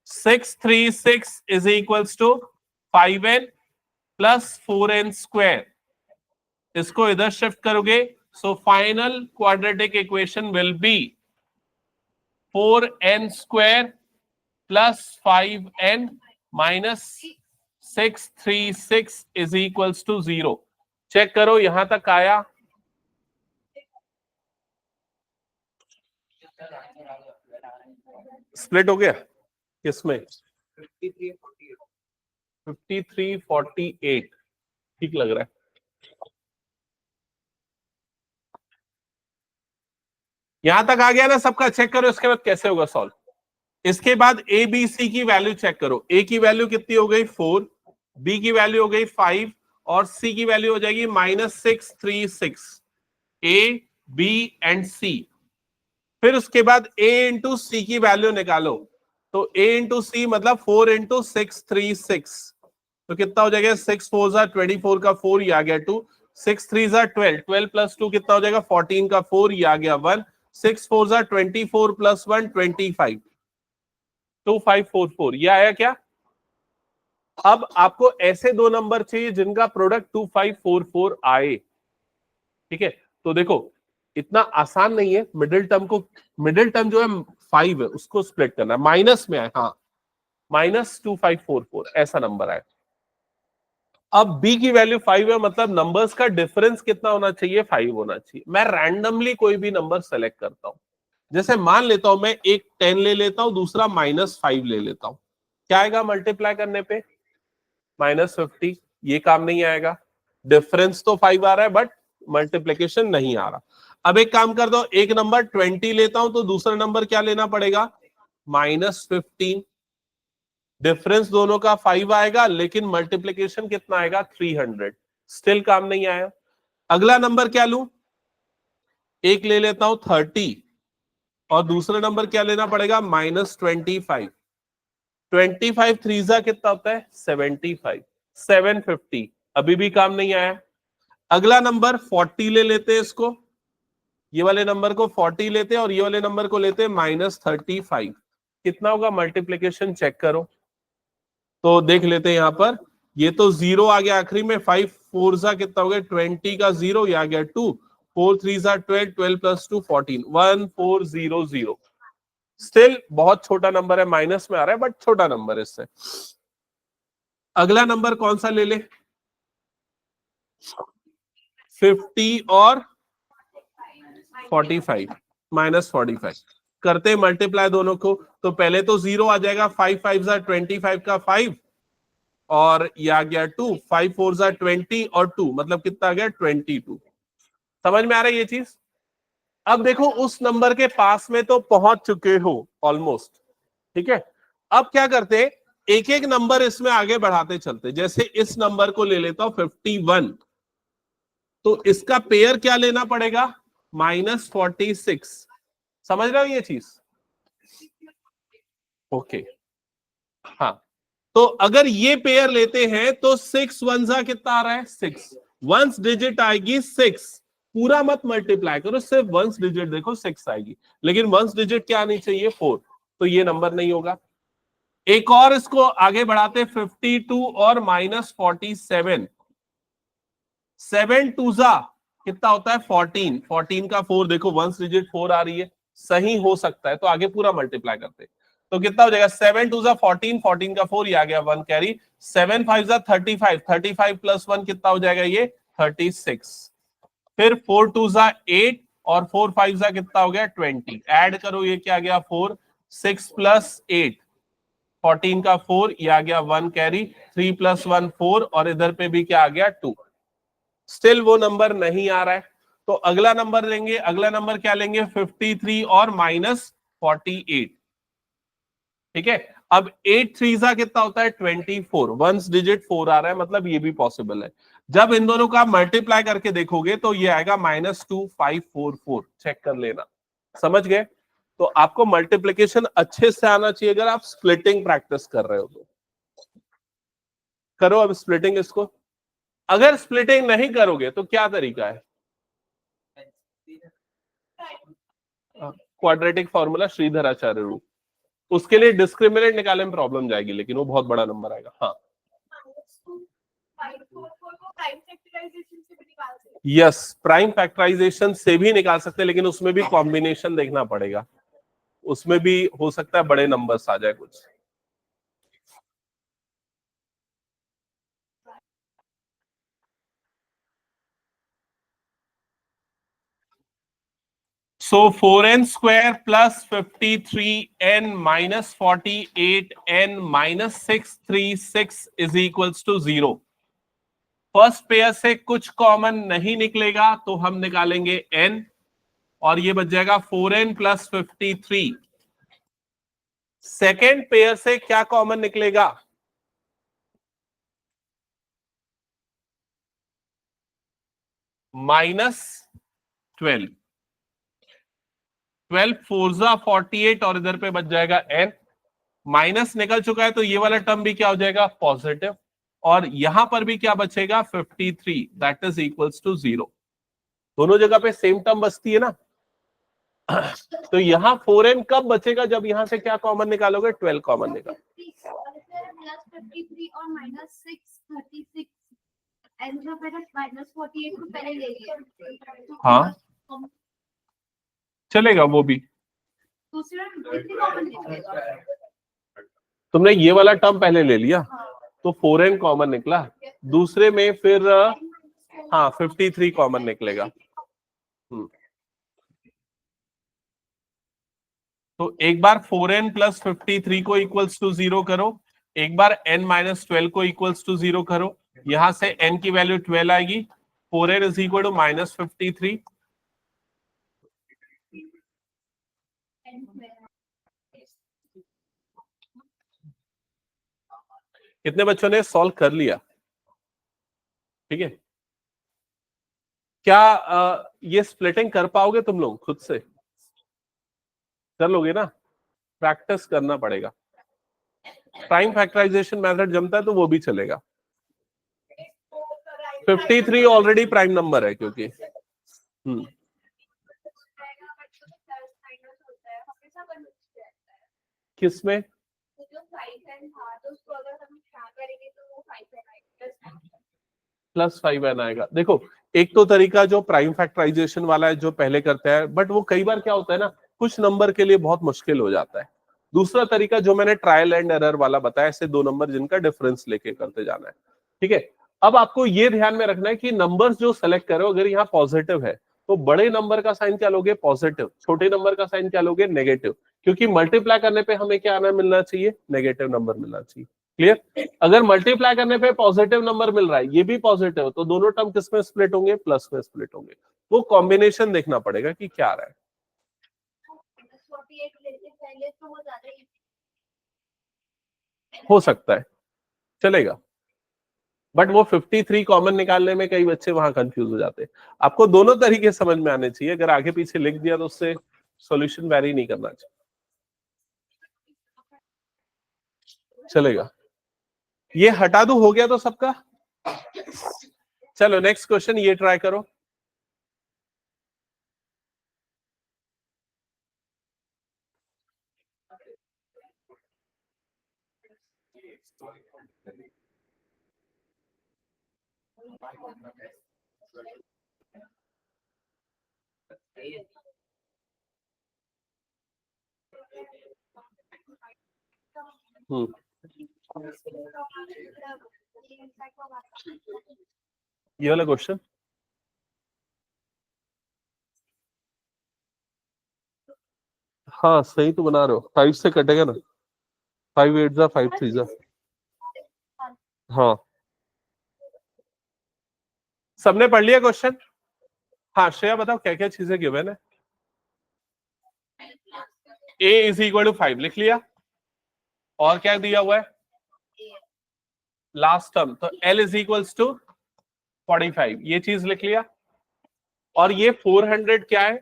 636 is equals to 5n plus 4n square. इसको इधर शिफ्ट करोगे, so final quadratic equation will be 4n square plus 5n minus 636 is equals to 0। Check करो यहां तक आया? स्प्लिट हो गया किसमें? 53-48 ठीक लग रहा है। यहां तक आ गया ना सबका? चेक करो इसके बाद कैसे होगा सॉल्व। इसके बाद ए बी सी की वैल्यू चेक करो। ए की वैल्यू कितनी हो गई 4, बी की वैल्यू हो गई 5 और सी की वैल्यू हो जाएगी -636। ए बी एंड सी। फिर उसके बाद ए इंटू सी की वैल्यू निकालो। तो ए इंटू सी मतलब 4 इंटू 636। तो कितना हो जाएगा? 6 4 जा 24 का 4, ये आ गया 2। 6 3 जा 12, 12 प्लस 2 कितना हो जाएगा? 14 का 4, ये आ गया 1। 6 4 जा 24 प्लस 1 25। 2544 ये आया क्या? अब आपको ऐसे दो नंबर चाहिए जिनका प्रोडक्ट 2544 आए। ठीक है, तो देखो इतना आसान नहीं है। मिडिल टर्म को, मिडिल टर्म जो है 5 है उसको स्प्लिट करना है। माइनस में आए, हाँ -2544 ऐसा नंबर आए। अब b की वैल्यू 5 है, मतलब नंबर्स का डिफरेंस कितना होना चाहिए? 5 होना चाहिए। मैं रैंडमली कोई भी नंबर सेलेक्ट करता हूं। जैसे मान लेता हूं मैं एक 10 ले लेता हूं, दूसरा -5 ले लेता हूं। क्या आएगा मल्टीप्लाई करने पे? -50। ये काम नहीं आएगा। डिफरेंस तो 5 आ रहा है बट मल्टीप्लीकेशन नहीं आ रहा। अब एक काम कर दो, एक नंबर 20 लेता हूं तो दूसरा नंबर क्या लेना पड़ेगा? -15। डिफरेंस दोनों का 5 आएगा लेकिन मल्टीप्लीकेशन कितना आएगा? 300। स्टिल काम नहीं आया। अगला नंबर क्या लूं? एक ले लेता हूं 30 और दूसरा नंबर क्या लेना पड़ेगा? -25। 25 थ्रीजा कितना होता है? 75। 750। अभी भी काम नहीं आया। अगला नंबर 40 ले लेते हैं इसको, ये वाले नंबर को 40 लेते हैं और ये वाले नंबर को लेते हैं -35। कितना होगा? मल्टीप्लीकेशन चेक करो। तो देख लेते हैं यहां पर, ये तो 0 आ गया आखिरी में। 5 4 जा कितना हो गया? 20 का 0, ये आ गया 2। 4 3 जा 12, 12 प्लस 2 14, 1400। स्टिल बहुत छोटा नंबर है, माइनस में आ रहा है बट छोटा नंबर है इससे। अगला नंबर कौन सा ले ले? 50 और 45, -45 करते मल्टीप्लाई दोनों को। तो पहले तो 0 आ जाएगा। 5 5 जा 25 का 5 और ये आ गया 2। 5 4 जा 20 और 2 मतलब कितना आ गया? 22। समझ में आ रहा है ये चीज? अब देखो उस नंबर के पास में तो पहुंच चुके हो ऑलमोस्ट। ठीक है, अब क्या करते? एक एक नंबर इसमें आगे बढ़ाते चलते। जैसे इस नंबर को ले लेता हूं 51, तो इसका पेयर क्या लेना पड़ेगा? -46। समझ रहे हो ये चीज? ओके, हाँ। तो अगर ये पेयर लेते हैं तो 6 1 जा कितना आ रहा है? 6। वंस डिजिट आएगी 6। पूरा मत मल्टीप्लाई करो, सिर्फ वंस डिजिट देखो 6 आएगी। लेकिन वंस डिजिट क्या आनी चाहिए? 4। तो ये नंबर नहीं होगा। एक और इसको आगे बढ़ाते 52 और -47। 7 2 जा कितना होता है? 14। 14 का 4 देखो, वंस डिजिट 4 आ रही है, सही हो सकता है तो आगे पूरा मल्टीप्लाई करते। तो कितना हो जाएगा? 7 2 जा 14, 14 का 4, ये आ गया 1 कैरी। 7 5 जा 35, 35 प्लस 1 कितना हो जाएगा? ये 36। फिर 4 2 जा 8 और 4 5 जा कितना हो गया? 20। ऐड करो, ये क्या आ गया? 4। 6 प्लस 8 14 का 4, ये आ गया 1 कैरी। 3 प्लस 1 4 और इधर पे भी क्या आ गया? 2। स्टिल वो नंबर नहीं आ रहा है। तो अगला नंबर लेंगे। अगला नंबर क्या लेंगे? 53 और -48। ठीक है, अब 8 3 जा कितना होता है? 24। वंस डिजिट 4 आ रहा है, मतलब ये भी पॉसिबल है। जब इन दोनों का मल्टीप्लाई करके देखोगे तो ये आएगा -2544। चेक कर लेना। समझ गए? तो आपको मल्टीप्लीकेशन अच्छे से आना चाहिए अगर आप स्प्लिटिंग प्रैक्टिस कर रहे हो तो। करो अब स्प्लिटिंग इसको। अगर स्प्लिटिंग नहीं करोगे तो क्या तरीका है? Quadratic formula, Shridharacharya rule. उसके लिए डिस्क्रिमिनेंट निकालने में प्रॉब्लम जाएगी, लेकिन वो बहुत बड़ा नंबर आएगा। हाँ, यस, प्राइम फैक्टराइजेशन से भी निकाल सकते हैं, लेकिन उसमें भी कॉम्बिनेशन देखना पड़ेगा। उसमें भी हो सकता है बड़े नंबर्स आ जाए कुछ। So 4n square plus 53n minus 48n minus 636 is equals to 0. First pair से कुछ कॉमन नहीं निकलेगा तो हम निकालेंगे n और ये बच जाएगा 4n प्लस 53. सेकेंड पेयर से क्या कॉमन निकलेगा? -12. 12 4 48 और इधर पे बच जाएगा n. माइनस निकल चुका है तो ये वाला टर्म भी क्या हो जाएगा? पॉजिटिव. और यहां पर भी क्या बचेगा? 53. That is equals to 0. दोनों जगह पे सेम टर्म बचती है ना. तो यहाँ 4n कब बचेगा? जब यहां से क्या कॉमन निकालोगे? 12 कॉमन निकाल. हाँ चलेगा वो भी. तुमने ये वाला टर्म पहले ले लिया तो 4n कॉमन निकला. दूसरे में फिर हाँ 53 कॉमन निकलेगा. तो एक बार 4n प्लस 53 को इक्वल्स टू 0 करो, एक बार n माइनस 12 को इक्वल्स टू 0 करो. यहां से n की वैल्यू 12 आएगी. 4n is equal to minus 53. कितने बच्चों ने सॉल्व कर लिया? ठीक है. क्या ये स्प्लिटिंग कर पाओगे तुम लोग खुद से? कर लोगे ना? प्रैक्टिस करना पड़ेगा. प्राइम फैक्टराइजेशन मेथड जमता है तो वो भी चलेगा. 53 ऑलरेडी प्राइम नंबर है क्योंकि किसमें +5n आएगा. देखो एक तो तरीका जो प्राइम फैक्टराइजेशन वाला है जो पहले करता है, बट वो कई बार क्या होता है ना, कुछ नंबर के लिए बहुत मुश्किल हो जाता है. दूसरा तरीका जो मैंने ट्रायल एंड एरर वाला बताया, ऐसे दो नंबर जिनका डिफरेंस लेके करते जाना है. ठीक है. अब आपको ये ध्यान में रखना है कि नंबर्स जो सेलेक्ट करो, अगर यहाँ पॉजिटिव है तो बड़े नंबर का साइन क्या लोगे? पॉजिटिव. छोटे नंबर का साइन क्या लोगे? नेगेटिव. क्योंकि मल्टीप्लाई करने पे हमें क्या आना मिलना चाहिए? नेगेटिव नंबर मिलना चाहिए. क्लियर? अगर मल्टीप्लाई करने पे पॉजिटिव नंबर मिल रहा है, ये भी पॉजिटिव, तो दोनों टर्म किस में स्प्लिट होंगे? प्लस में स्प्लिट होंगे. वो कॉम्बिनेशन देखना पड़ेगा कि क्या आ रहा है. हो सकता है, चलेगा. बट वो 53 कॉमन निकालने में कई बच्चे वहां कंफ्यूज हो जाते हैं. आपको दोनों तरीके समझ में आने चाहिए. अगर आगे पीछे लिख दिया तो उससे सॉल्यूशन वेरी नहीं करना चाहिए. चलेगा. ये हटा दो. हो गया तो सबका. चलो नेक्स्ट क्वेश्चन ये ट्राई करो. ये वाला क्वेश्चन हाँ सही तो बना रहे हो. 5 से कटेगा ना. 5 8 जा 5 3 जा. हाँ सबने पढ़ लिया क्वेश्चन? हाँ श्रेया बताओ क्या क्या चीजें गिवन है? a इज इक्वल टू 5 लिख लिया. और क्या दिया हुआ है? Last term. तो l इज इक्वल्स टू 45. ये चीज लिख लिया. और ये 400 क्या है?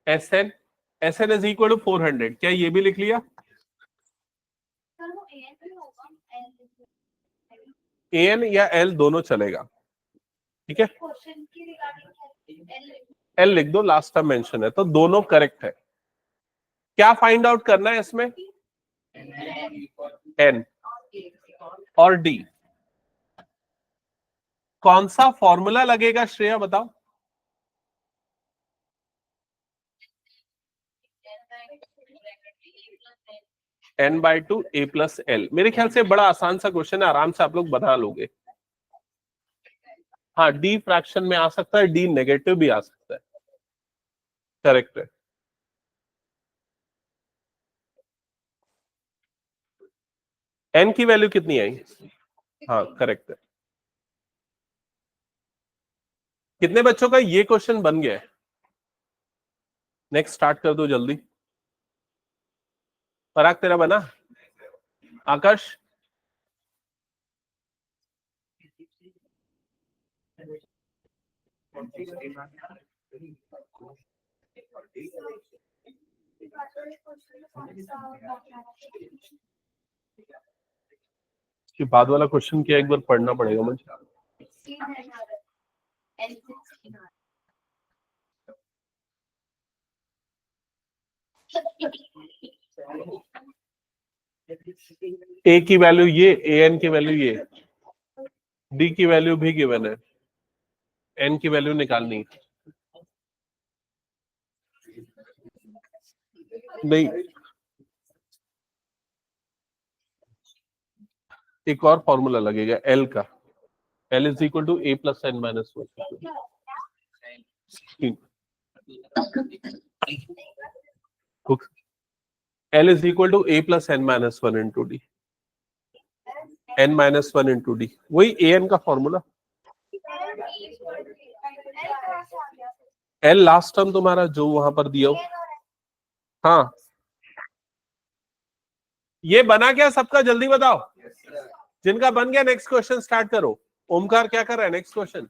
Sn. Sn is equal to 400. क्या ये भी लिख लिया? an या l दोनों चलेगा. ठीक है. l लिख दो. लास्ट टर्म मेंशन है तो दोनों करेक्ट है. क्या फाइंड आउट करना है इसमें? n और d. कौन सा फॉर्मूला लगेगा श्रेया बताओ? n/2 a plus l. मेरे ख्याल से बड़ा आसान सा क्वेश्चन है. आराम से आप लोग बना लोगे. हाँ डी फ्रैक्शन में आ सकता है, डी नेगेटिव भी आ सकता है. करेक्ट है। एन की वैल्यू कितनी आई? हाँ करेक्ट है। कितने बच्चों का ये क्वेश्चन बन गया है? नेक्स्ट स्टार्ट कर दो जल्दी। पराग तेरा बना? आकाश? इसके बाद वाला क्वेश्चन क्या, एक बार पढ़ना पड़ेगा मुझे। ए की वैल्यू ये, ए एन की वैल्यू ये, डी की वैल्यू भी गिवन है, एन की वैल्यू निकालनी है। नहीं, एक और फॉर्मूला लगेगा एल का। L is equal to A plus N minus one. L is equal to A plus N minus one into d, n minus one into d, वही ए एन का फॉर्मूला। एल लास्ट टर्म तुम्हारा जो वहां पर दिया हो। हाँ, ये बना क्या सबका, जल्दी बताओ। जिनका बन गया नेक्स्ट क्वेश्चन स्टार्ट करो। ओमकार क्या कर रहा है? नेक्स्ट क्वेश्चन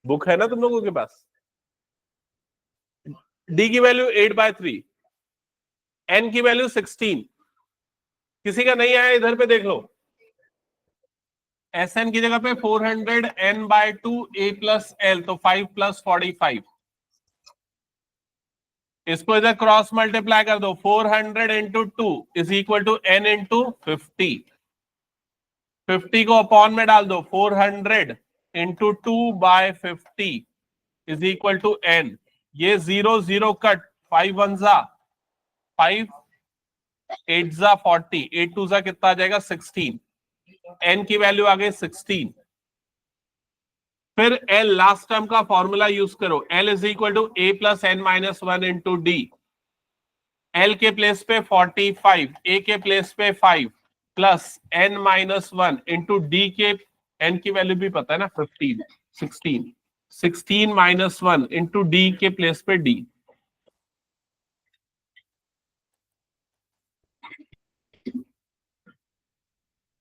बुक है ना तुम लोगों के पास? डी की वैल्यू 8/3, एन की वैल्यू 16। किसी का नहीं आया इधर पे देख लो। एस एन की जगह पे 400 n/2 a प्लस एल, तो 5 + 45। इसको इधर क्रॉस मल्टीप्लाई कर दो, 400 × 2 इज इक्वल टू n × 50। 50 को अपॉन में डाल दो, 400 × 2/50 इज इक्वल टू n। ये 0 0 कट, 5 1 जा 5, 8 जा 40, 8 2 जा कितना आ जाएगा 16। n की वैल्यू आ गई 16। फिर L लास्ट टर्म का फॉर्मूला यूज करो, L is equal to A plus N minus one into D. L के प्लेस पे 45, A के प्लेस पे 5 plus n minus one into D के, n की वैल्यू भी पता है ना 15, 16, 16 माइनस वन इंटू डी के प्लेस पे d।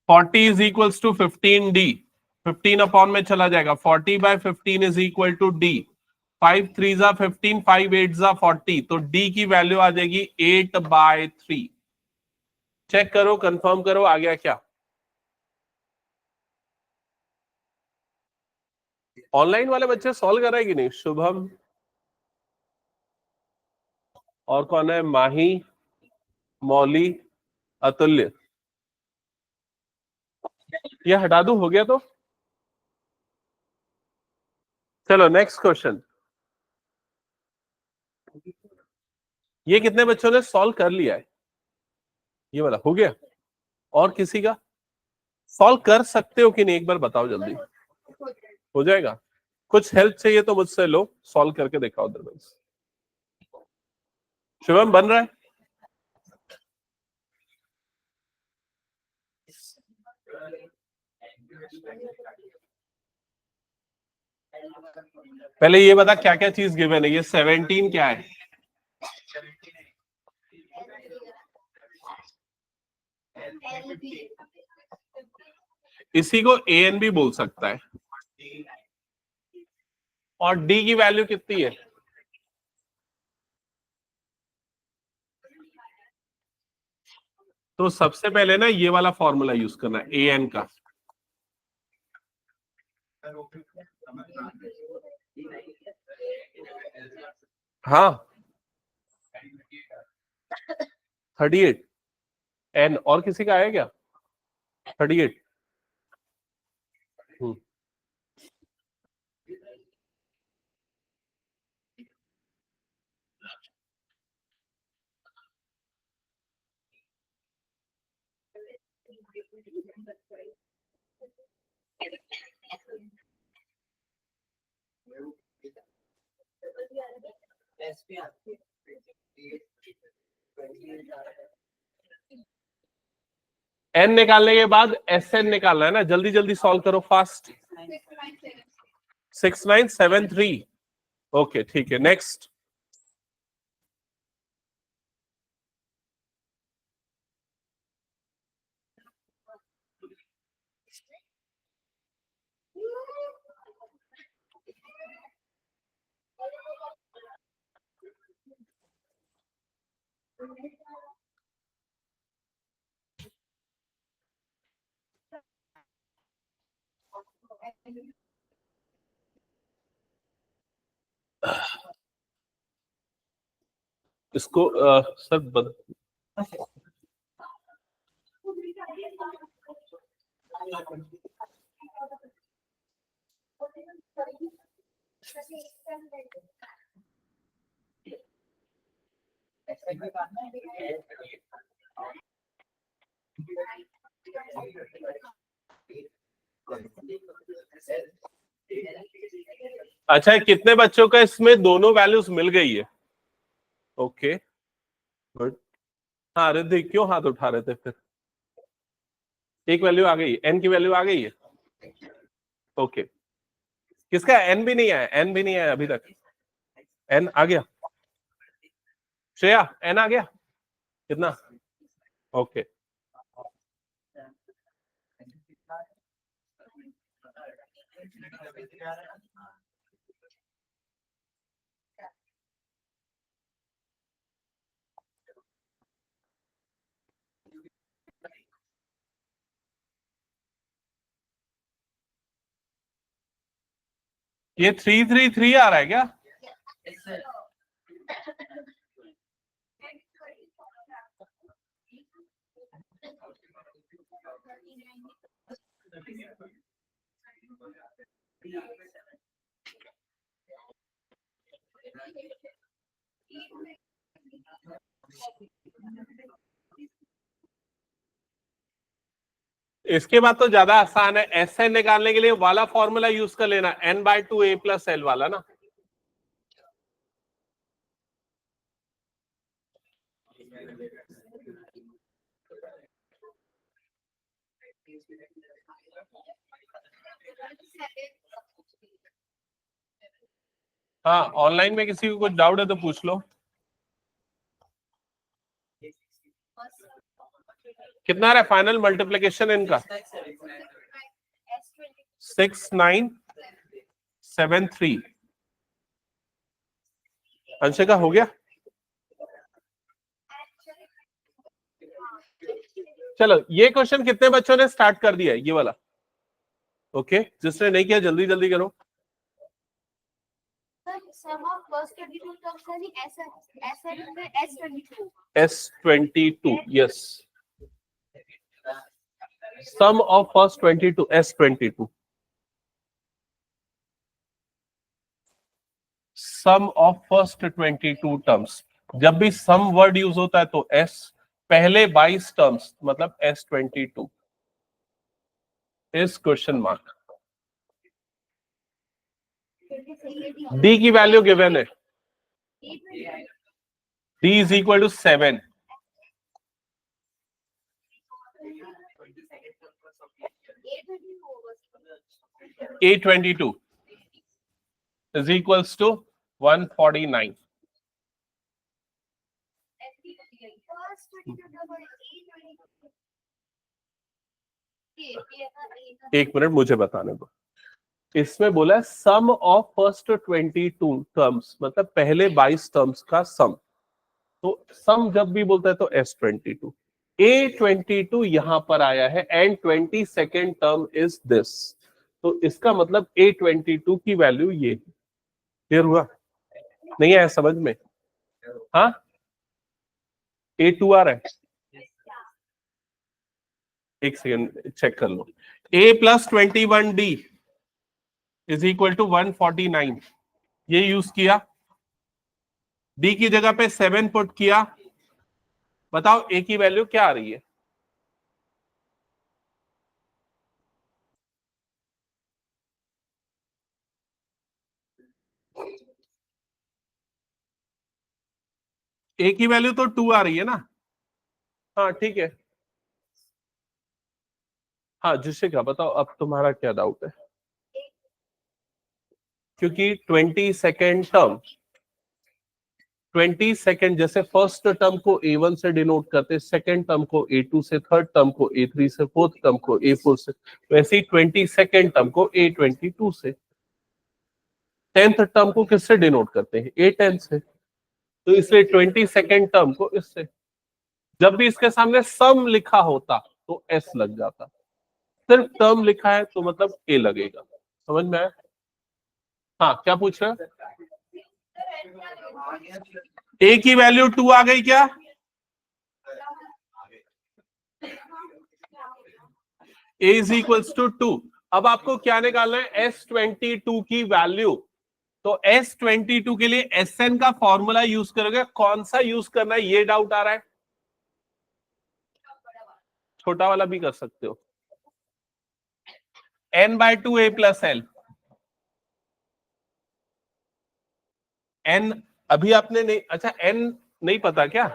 Forty is equals to 15d, 15 upon में चला जाएगा, 40/15 इज इक्वल टू d। 5 3 जा 15, 5 8 जा 40, तो d की वैल्यू आ जाएगी 8/3। चेक करो, कंफर्म करो, आ गया क्या? ऑनलाइन वाले बच्चे सॉल्व कर रहे हैं कि नहीं? शुभम और कौन है? माही, मौली, अतुल्य। ये हटा दूं, हो गया तो? चलो नेक्स्ट क्वेश्चन। ये कितने बच्चों ने सॉल्व कर लिया है? ये वाला हो गया? और किसी का सॉल्व कर सकते हो कि नहीं, एक बार बताओ जल्दी। हो जाएगा? कुछ हेल्प चाहिए तो मुझसे लो, सॉल्व करके दिखाओ अदरवाइज। शुभम बन रहा है? पहले ये बता क्या क्या चीज गिवन है। ये 17 क्या है? इसी को ए एन भी बोल सकता है। और डी की वैल्यू कितनी है? तो सबसे पहले ना ये वाला फॉर्मूला यूज करना है, ए एन का। हाँ 38 एन, और किसी का आया क्या 38? एन निकालने के बाद एस एन निकालना है ना, जल्दी जल्दी सॉल्व करो फास्ट। 6973। ओके ठीक है, नेक्स्ट। इसको सर अच्छा, कितने बच्चों का इसमें दोनों वैल्यूज मिल गई है? Okay good. हाँ रिद्धि, क्यों हाथ उठा रहे थे फिर? एक वैल्यू आ गई, एन की वैल्यू आ गई है। ओके, किसका एन भी नहीं आया? एन भी नहीं आया अभी तक। एन आ गया? श्रेया एन आ गया कितना? ओके ये 333 आ रहा है क्या? इसके बाद तो ज्यादा आसान है, एस एन निकालने के लिए वाला फॉर्मूला यूज कर लेना, n/2 a + l वाला ना। हाँ, ऑनलाइन में किसी को कुछ डाउट है तो पूछ लो। कितना आ रहा है फाइनल मल्टीप्लिकेशन इनका? 6973। अंशिका हो गया? चलो, ये क्वेश्चन कितने बच्चों ने स्टार्ट कर दिया है ये वाला? ओके, जिसने नहीं किया जल्दी जल्दी करो। S22, yes. Sum of first 22, S22. Sum of first 22 terms. जब भी सम वर्ड यूज होता है तो S, पहले 22 टर्म्स मतलब S22 is question mark. D की वैल्यू गिवन है, D is equal to 7. A22 is equals to 149. एक मिनट मुझे बताने दो। इसमें बोला है सम ऑफ फर्स्ट 22 टर्म्स, मतलब पहले 22 टर्म्स का सम। तो सम जब भी बोलता है तो S22, A22 यहां पर आया है and 22nd term is this, तो इसका मतलब A22 की वैल्यू ये। क्लियर हुआ? नहीं आया समझ में? हाँ, A2 आ रहा है, एक सेकेंड चेक कर लो। A + 21D is equal to 149, ये यूज किया। D की जगह पे 7 पुट किया, बताओ A की वैल्यू क्या आ रही है? ए की वैल्यू तो 2 आ रही है ना। हाँ ठीक है। हाँ जिशिका बताओ अब तुम्हारा क्या डाउट है? क्योंकि 20 सेकेंड जैसे फर्स्ट टर्म को A1 से डिनोट करते, सेकेंड टर्म को A2 से, थर्ड टर्म को A3 से, फोर्थ टर्म को A4 से, वैसे ही 22 टर्म को A22 से, 10th टर्म को किससे डिनोट करते हैं? A10 से। तो इसलिए 22 टर्म को इससे, जब भी इसके सामने सम लिखा होता तो S लग जाता, सिर्फ टर्म लिखा है तो मतलब A लगेगा। समझ में आया? हाँ क्या पूछ रहे हैं? A की वैल्यू 2 आ गई क्या? A is equals to 2। अब आपको क्या निकालना है? S22 की वैल्यू। तो S22 के लिए SN का फॉर्मूला यूज करोगे, कौन सा यूज करना है ये डाउट आ रहा है? छोटा वाला भी कर सकते हो, N/2 A plus L। N अभी आपने नहीं, अच्छा N नहीं पता क्या?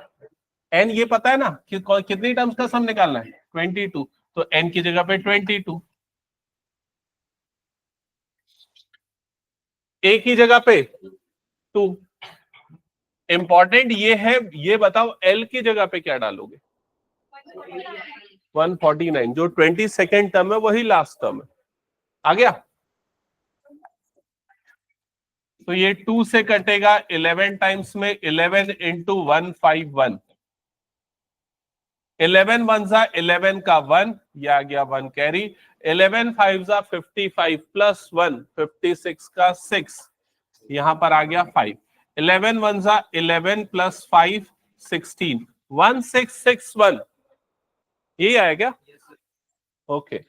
N ये पता है ना कि कितनी टर्म्स का सम निकालना है? 22। तो N की जगह पे 22, A की जगह पे 2। इंपॉर्टेंट ये है, ये बताओ L की जगह पे क्या डालोगे? 149। जो 22 टर्म है वही लास्ट टर्म है। आ गया? तो ये 2 से कटेगा 11 टाइम्स में, 11 इंटू 151। 11 वन जा 11 का 1, ये आ गया 1 कैरी। 11 फाइव जा 55 प्लस 1 56 का 6, यहां पर आ गया 5। 11 वन जा 11 प्लस 5 16, 1661। यही आया क्या? ओके।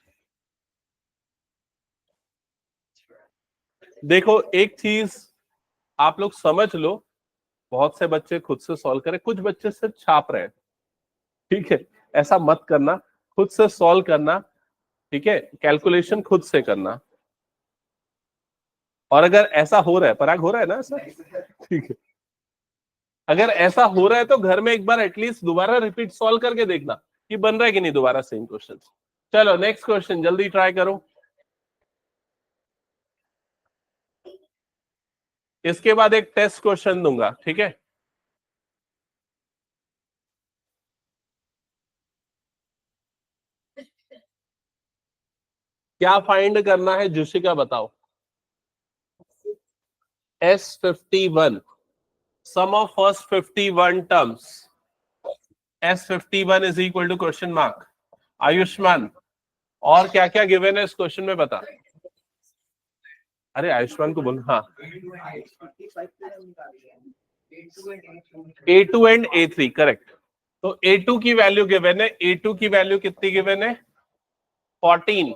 देखो एक चीज आप लोग समझ लो, बहुत से बच्चे खुद से सॉल्व करें, कुछ बच्चे सिर्फ छाप रहे हैं। ठीक है, ऐसा मत करना, खुद से सॉल्व करना। ठीक है, कैलकुलेशन खुद से करना। और अगर ऐसा हो रहा है, पराग हो रहा है ना ऐसा? ठीक है, अगर ऐसा हो रहा है तो घर में एक बार एटलीस्ट दोबारा रिपीट सॉल्व करके देखना कि बन रहा है कि नहीं दोबारा सेम क्वेश्चन। चलो नेक्स्ट क्वेश्चन जल्दी ट्राई करो। इसके बाद एक टेस्ट क्वेश्चन दूंगा, ठीक है? क्या फाइंड करना है जुशिका बताओ? S51, sum of first 51 terms. S51 is equal to question mark. Ayushman, और क्या क्या गिवन है इस क्वेश्चन में बता। अरे आयुष्मान को बोल। हाँ, A2 एंड A3 करेक्ट। तो A2 की वैल्यू गिवन है, A2 की वैल्यू कितनी गिवन है? 14।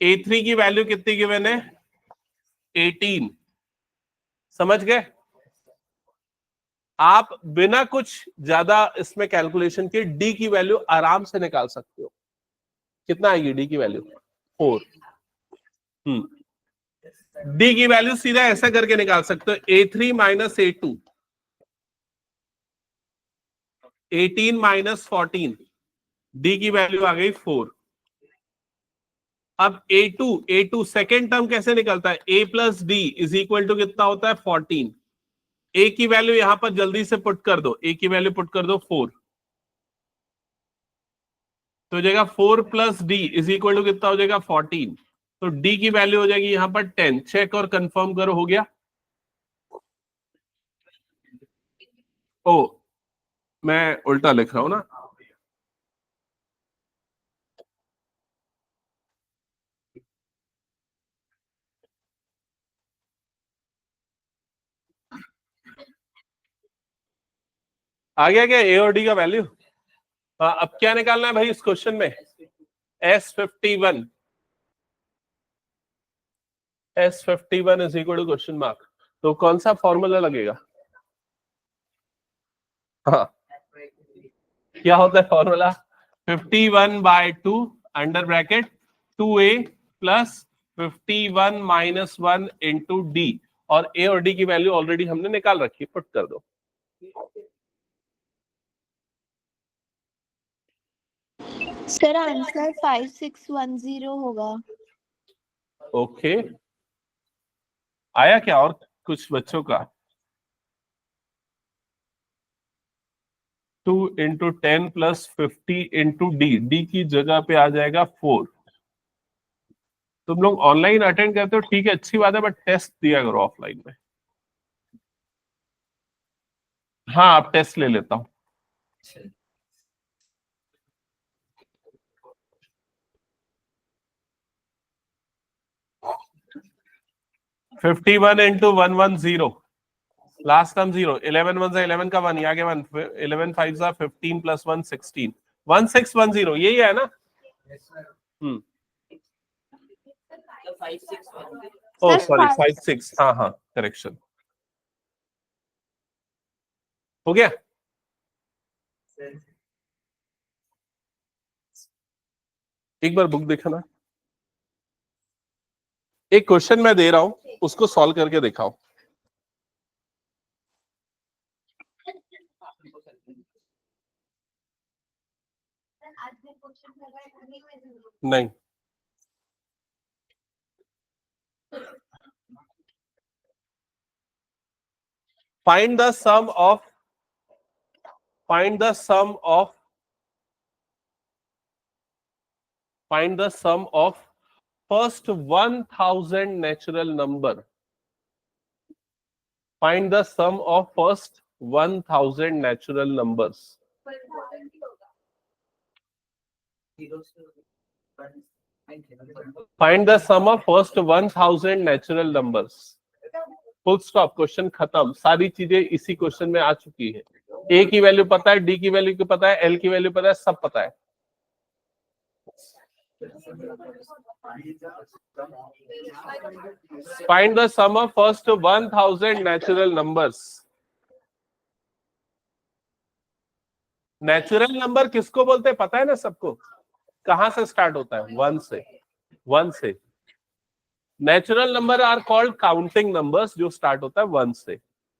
A3 की वैल्यू कितनी गिवन है? 18। समझ गए? आप बिना कुछ ज्यादा इसमें कैलकुलेशन के D की वैल्यू आराम से निकाल सकते हो। कितना आएगी D की वैल्यू? 4। D की वैल्यू सीधा ऐसा करके निकाल सकते हो, A3 minus A2, 18 minus 14, D की वैल्यू आ गई 4। अब A2 सेकेंड टर्म कैसे निकलता है? A plus D is equal to कितना होता है? 14। A की वैल्यू यहां पर जल्दी से पुट कर दो, A की वैल्यू पुट कर दो 4, तो हो जाएगा 4 plus D is equal to कितना हो जाएगा? 14। तो D की वैल्यू हो जाएगी यहां पर 10। चेक और कंफर्म करो, हो गया? ओ मैं उल्टा लिख रहा हूं ना। आ गया क्या A और D का वैल्यू? अब क्या निकालना है भाई इस क्वेश्चन में? S51 is equal to question mark. तो कौन सा फॉर्मूला लगेगा? हाँ, क्या होता है formula? 51/2 under bracket 2A plus 51 minus 1 into D. और A और D की वैल्यू ऑलरेडी हमने निकाल रखी है, पुट कर दो। सर आंसर 5610 होगा। ओके, आया क्या और कुछ बच्चों का? 2 इंटू 10 प्लस 50 इंटू डी की जगह पे आ जाएगा 4। तुम लोग ऑनलाइन अटेंड करते हो ठीक है, अच्छी बात है, बट टेस्ट दिया करो ऑफलाइन में। हाँ, आप टेस्ट ले लेता हूँ। फिफ्टी 51 इंटू 110, लास्ट टर्म 0, 11 1 11 का 1, आगे 1, 11 5 15 प्लस 1 16, 1610, यही है ना? ओ सॉरी 56, हाँ हाँ, करेक्शन हो गया। एक बार बुक देखना, एक क्वेश्चन मैं दे रहा हूं, उसको सॉल्व करके दिखाओ। नहीं, find the sum of find the sum of first 1000 natural number. Find the sum of first 1000 natural numbers. Find the sum of first 1000 natural numbers. Full stop, question खत्म। सारी चीजें इसी क्वेश्चन में आ चुकी है। ए की वैल्यू पता है, डी की वैल्यू पता है, एल की वैल्यू पता है, सब पता है। Find the sum of first 1000 natural numbers. Natural number किसको बोलते हैं पता है ना सबको? कहां से स्टार्ट होता है? 1 से। 1 से। Natural number are called counting numbers, जो स्टार्ट होता है 1 से।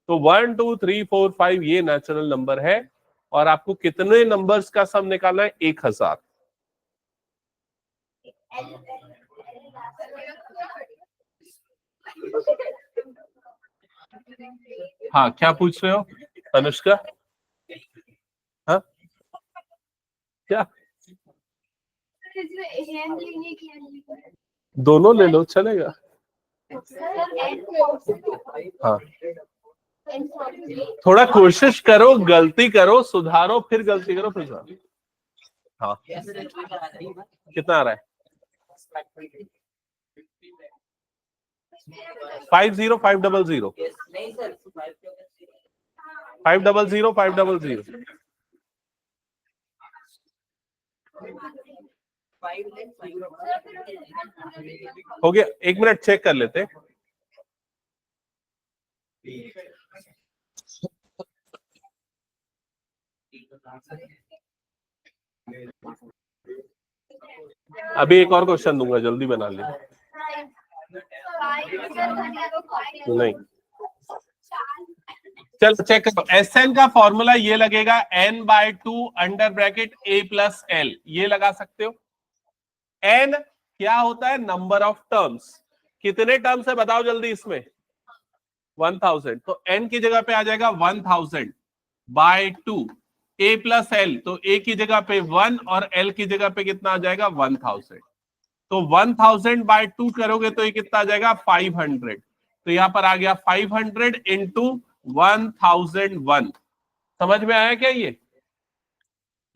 तो 1 2 3 4 5 ये नेचुरल नंबर है, और आपको कितने नंबर्स का सम निकालना है? 1000। हाँ, क्या पूछ रहे हो अनुष्का? हाँ क्या? दोनों ले लो, चलेगा। हाँ, थोड़ा कोशिश करो, गलती करो, सुधारो, फिर गलती करो, फिर सुधारो। हाँ, कितना आ रहा है? 50 500 500 500। हो गया, 1 मिनट चेक कर लेते। अभी एक और क्वेश्चन दूंगा, जल्दी बना ले। नहीं, चलो चेक करो। एसएन का फॉर्मूला ये लगेगा n/2 under bracket a plus l, ये लगा सकते हो। n क्या होता है? Number of terms. कितने टर्म्स है बताओ जल्दी इसमें? 1000, तो n की जगह पे आ जाएगा 1000/2। a प्लस l, तो a की जगह पे 1 और l की जगह पे कितना आ जाएगा? 1000। तो 1000/2 करोगे तो ये कितना आ जाएगा? 500। तो यहां पर आ गया 500 इंटू 1001। समझ में आया क्या ये?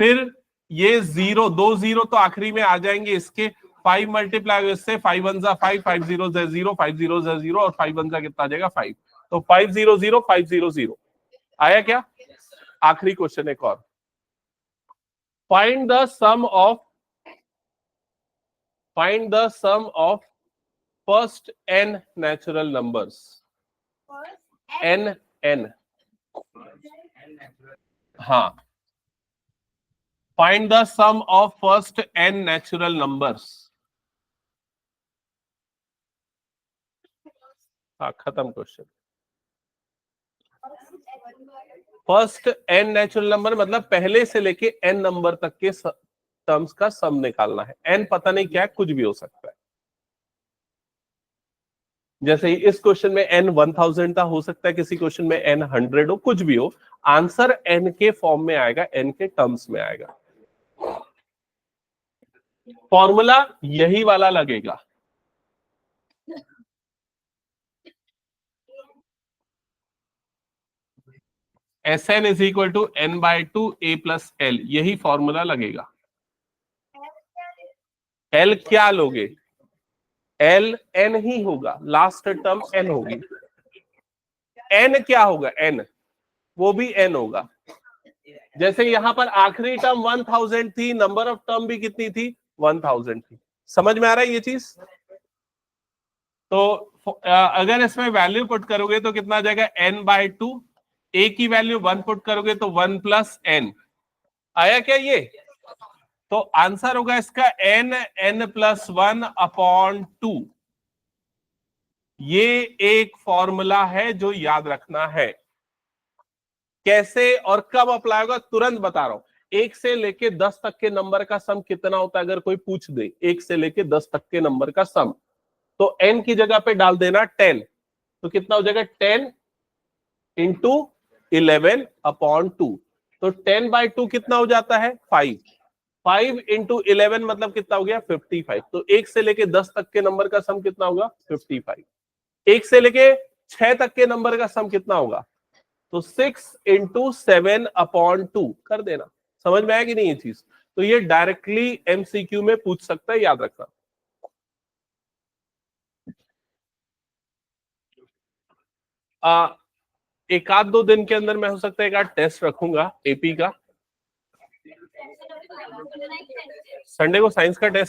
फिर ये 0, 2 0 तो आखिरी में आ जाएंगे इसके। 5 मल्टीप्लाई इससे, 5 1 5, 5 0 0, 5 0 0 और 5 1 कितना आ जाएगा? 5। तो 500 500 आया क्या? आखिरी क्वेश्चन एक और। Find the sum of first n natural numbers. n हाँ, find the sum of first n natural numbers. हाँ, खत्म question. First n natural number मतलब पहले से लेके n नंबर तक के टर्म्स का सम निकालना है। n पता नहीं क्या है, कुछ भी हो सकता है। जैसे इस क्वेश्चन में n 1000 था, हो सकता है किसी क्वेश्चन में n 100 हो, कुछ भी हो, आंसर n के फॉर्म में आएगा, n के टर्म्स में आएगा। फॉर्मूला यही वाला लगेगा। Sn is equal to n/2 a plus l, यही फॉर्मूला लगेगा। l क्या लोगे? l n ही होगा, लास्ट टर्म n होगी। n क्या होगा? n वो भी n होगा। जैसे यहां पर आखिरी टर्म 1000 थी, नंबर ऑफ टर्म भी कितनी थी? 1000 थी। समझ में आ रहा है ये चीज? तो अगर इसमें वैल्यू पुट करोगे तो कितना आ जाएगा? n/2, a की वैल्यू 1 पुट करोगे तो 1 प्लस n आया क्या ये? तो आंसर होगा इसका n प्लस 1 अपॉन 2। ये एक फॉर्मूला है जो याद रखना है। कैसे और कब अप्लाई होगा तुरंत बता रहा हूं। 1 से लेके 10 तक के नंबर का सम कितना होता है? अगर कोई पूछ दे 1 से लेके 10 तक के नंबर का सम, तो n की जगह पे डाल देना 10, तो कितना हो जाएगा? 10 इंटू 11 अपॉन 2। तो 10/2 कितना हो जाता है? 5। 5 इंटू 11 मतलब कितना हो गया? 55। तो 1 से लेके 10 तक के नंबर का सम कितना होगा? 55। 1 से लेके 6 तक के नंबर का सम कितना होगा? तो 6 इंटू 7 अपॉन 2 कर देना। समझ में आया कि नहीं ये चीज? तो ये डायरेक्टली एमसीक्यू में पूछ सकता है, याद रखना। एक आध 2 दिन के अंदर मैं हो सकता है एक आध टेस्ट रखूंगा एपी का। संडे को साइंस का टेस्ट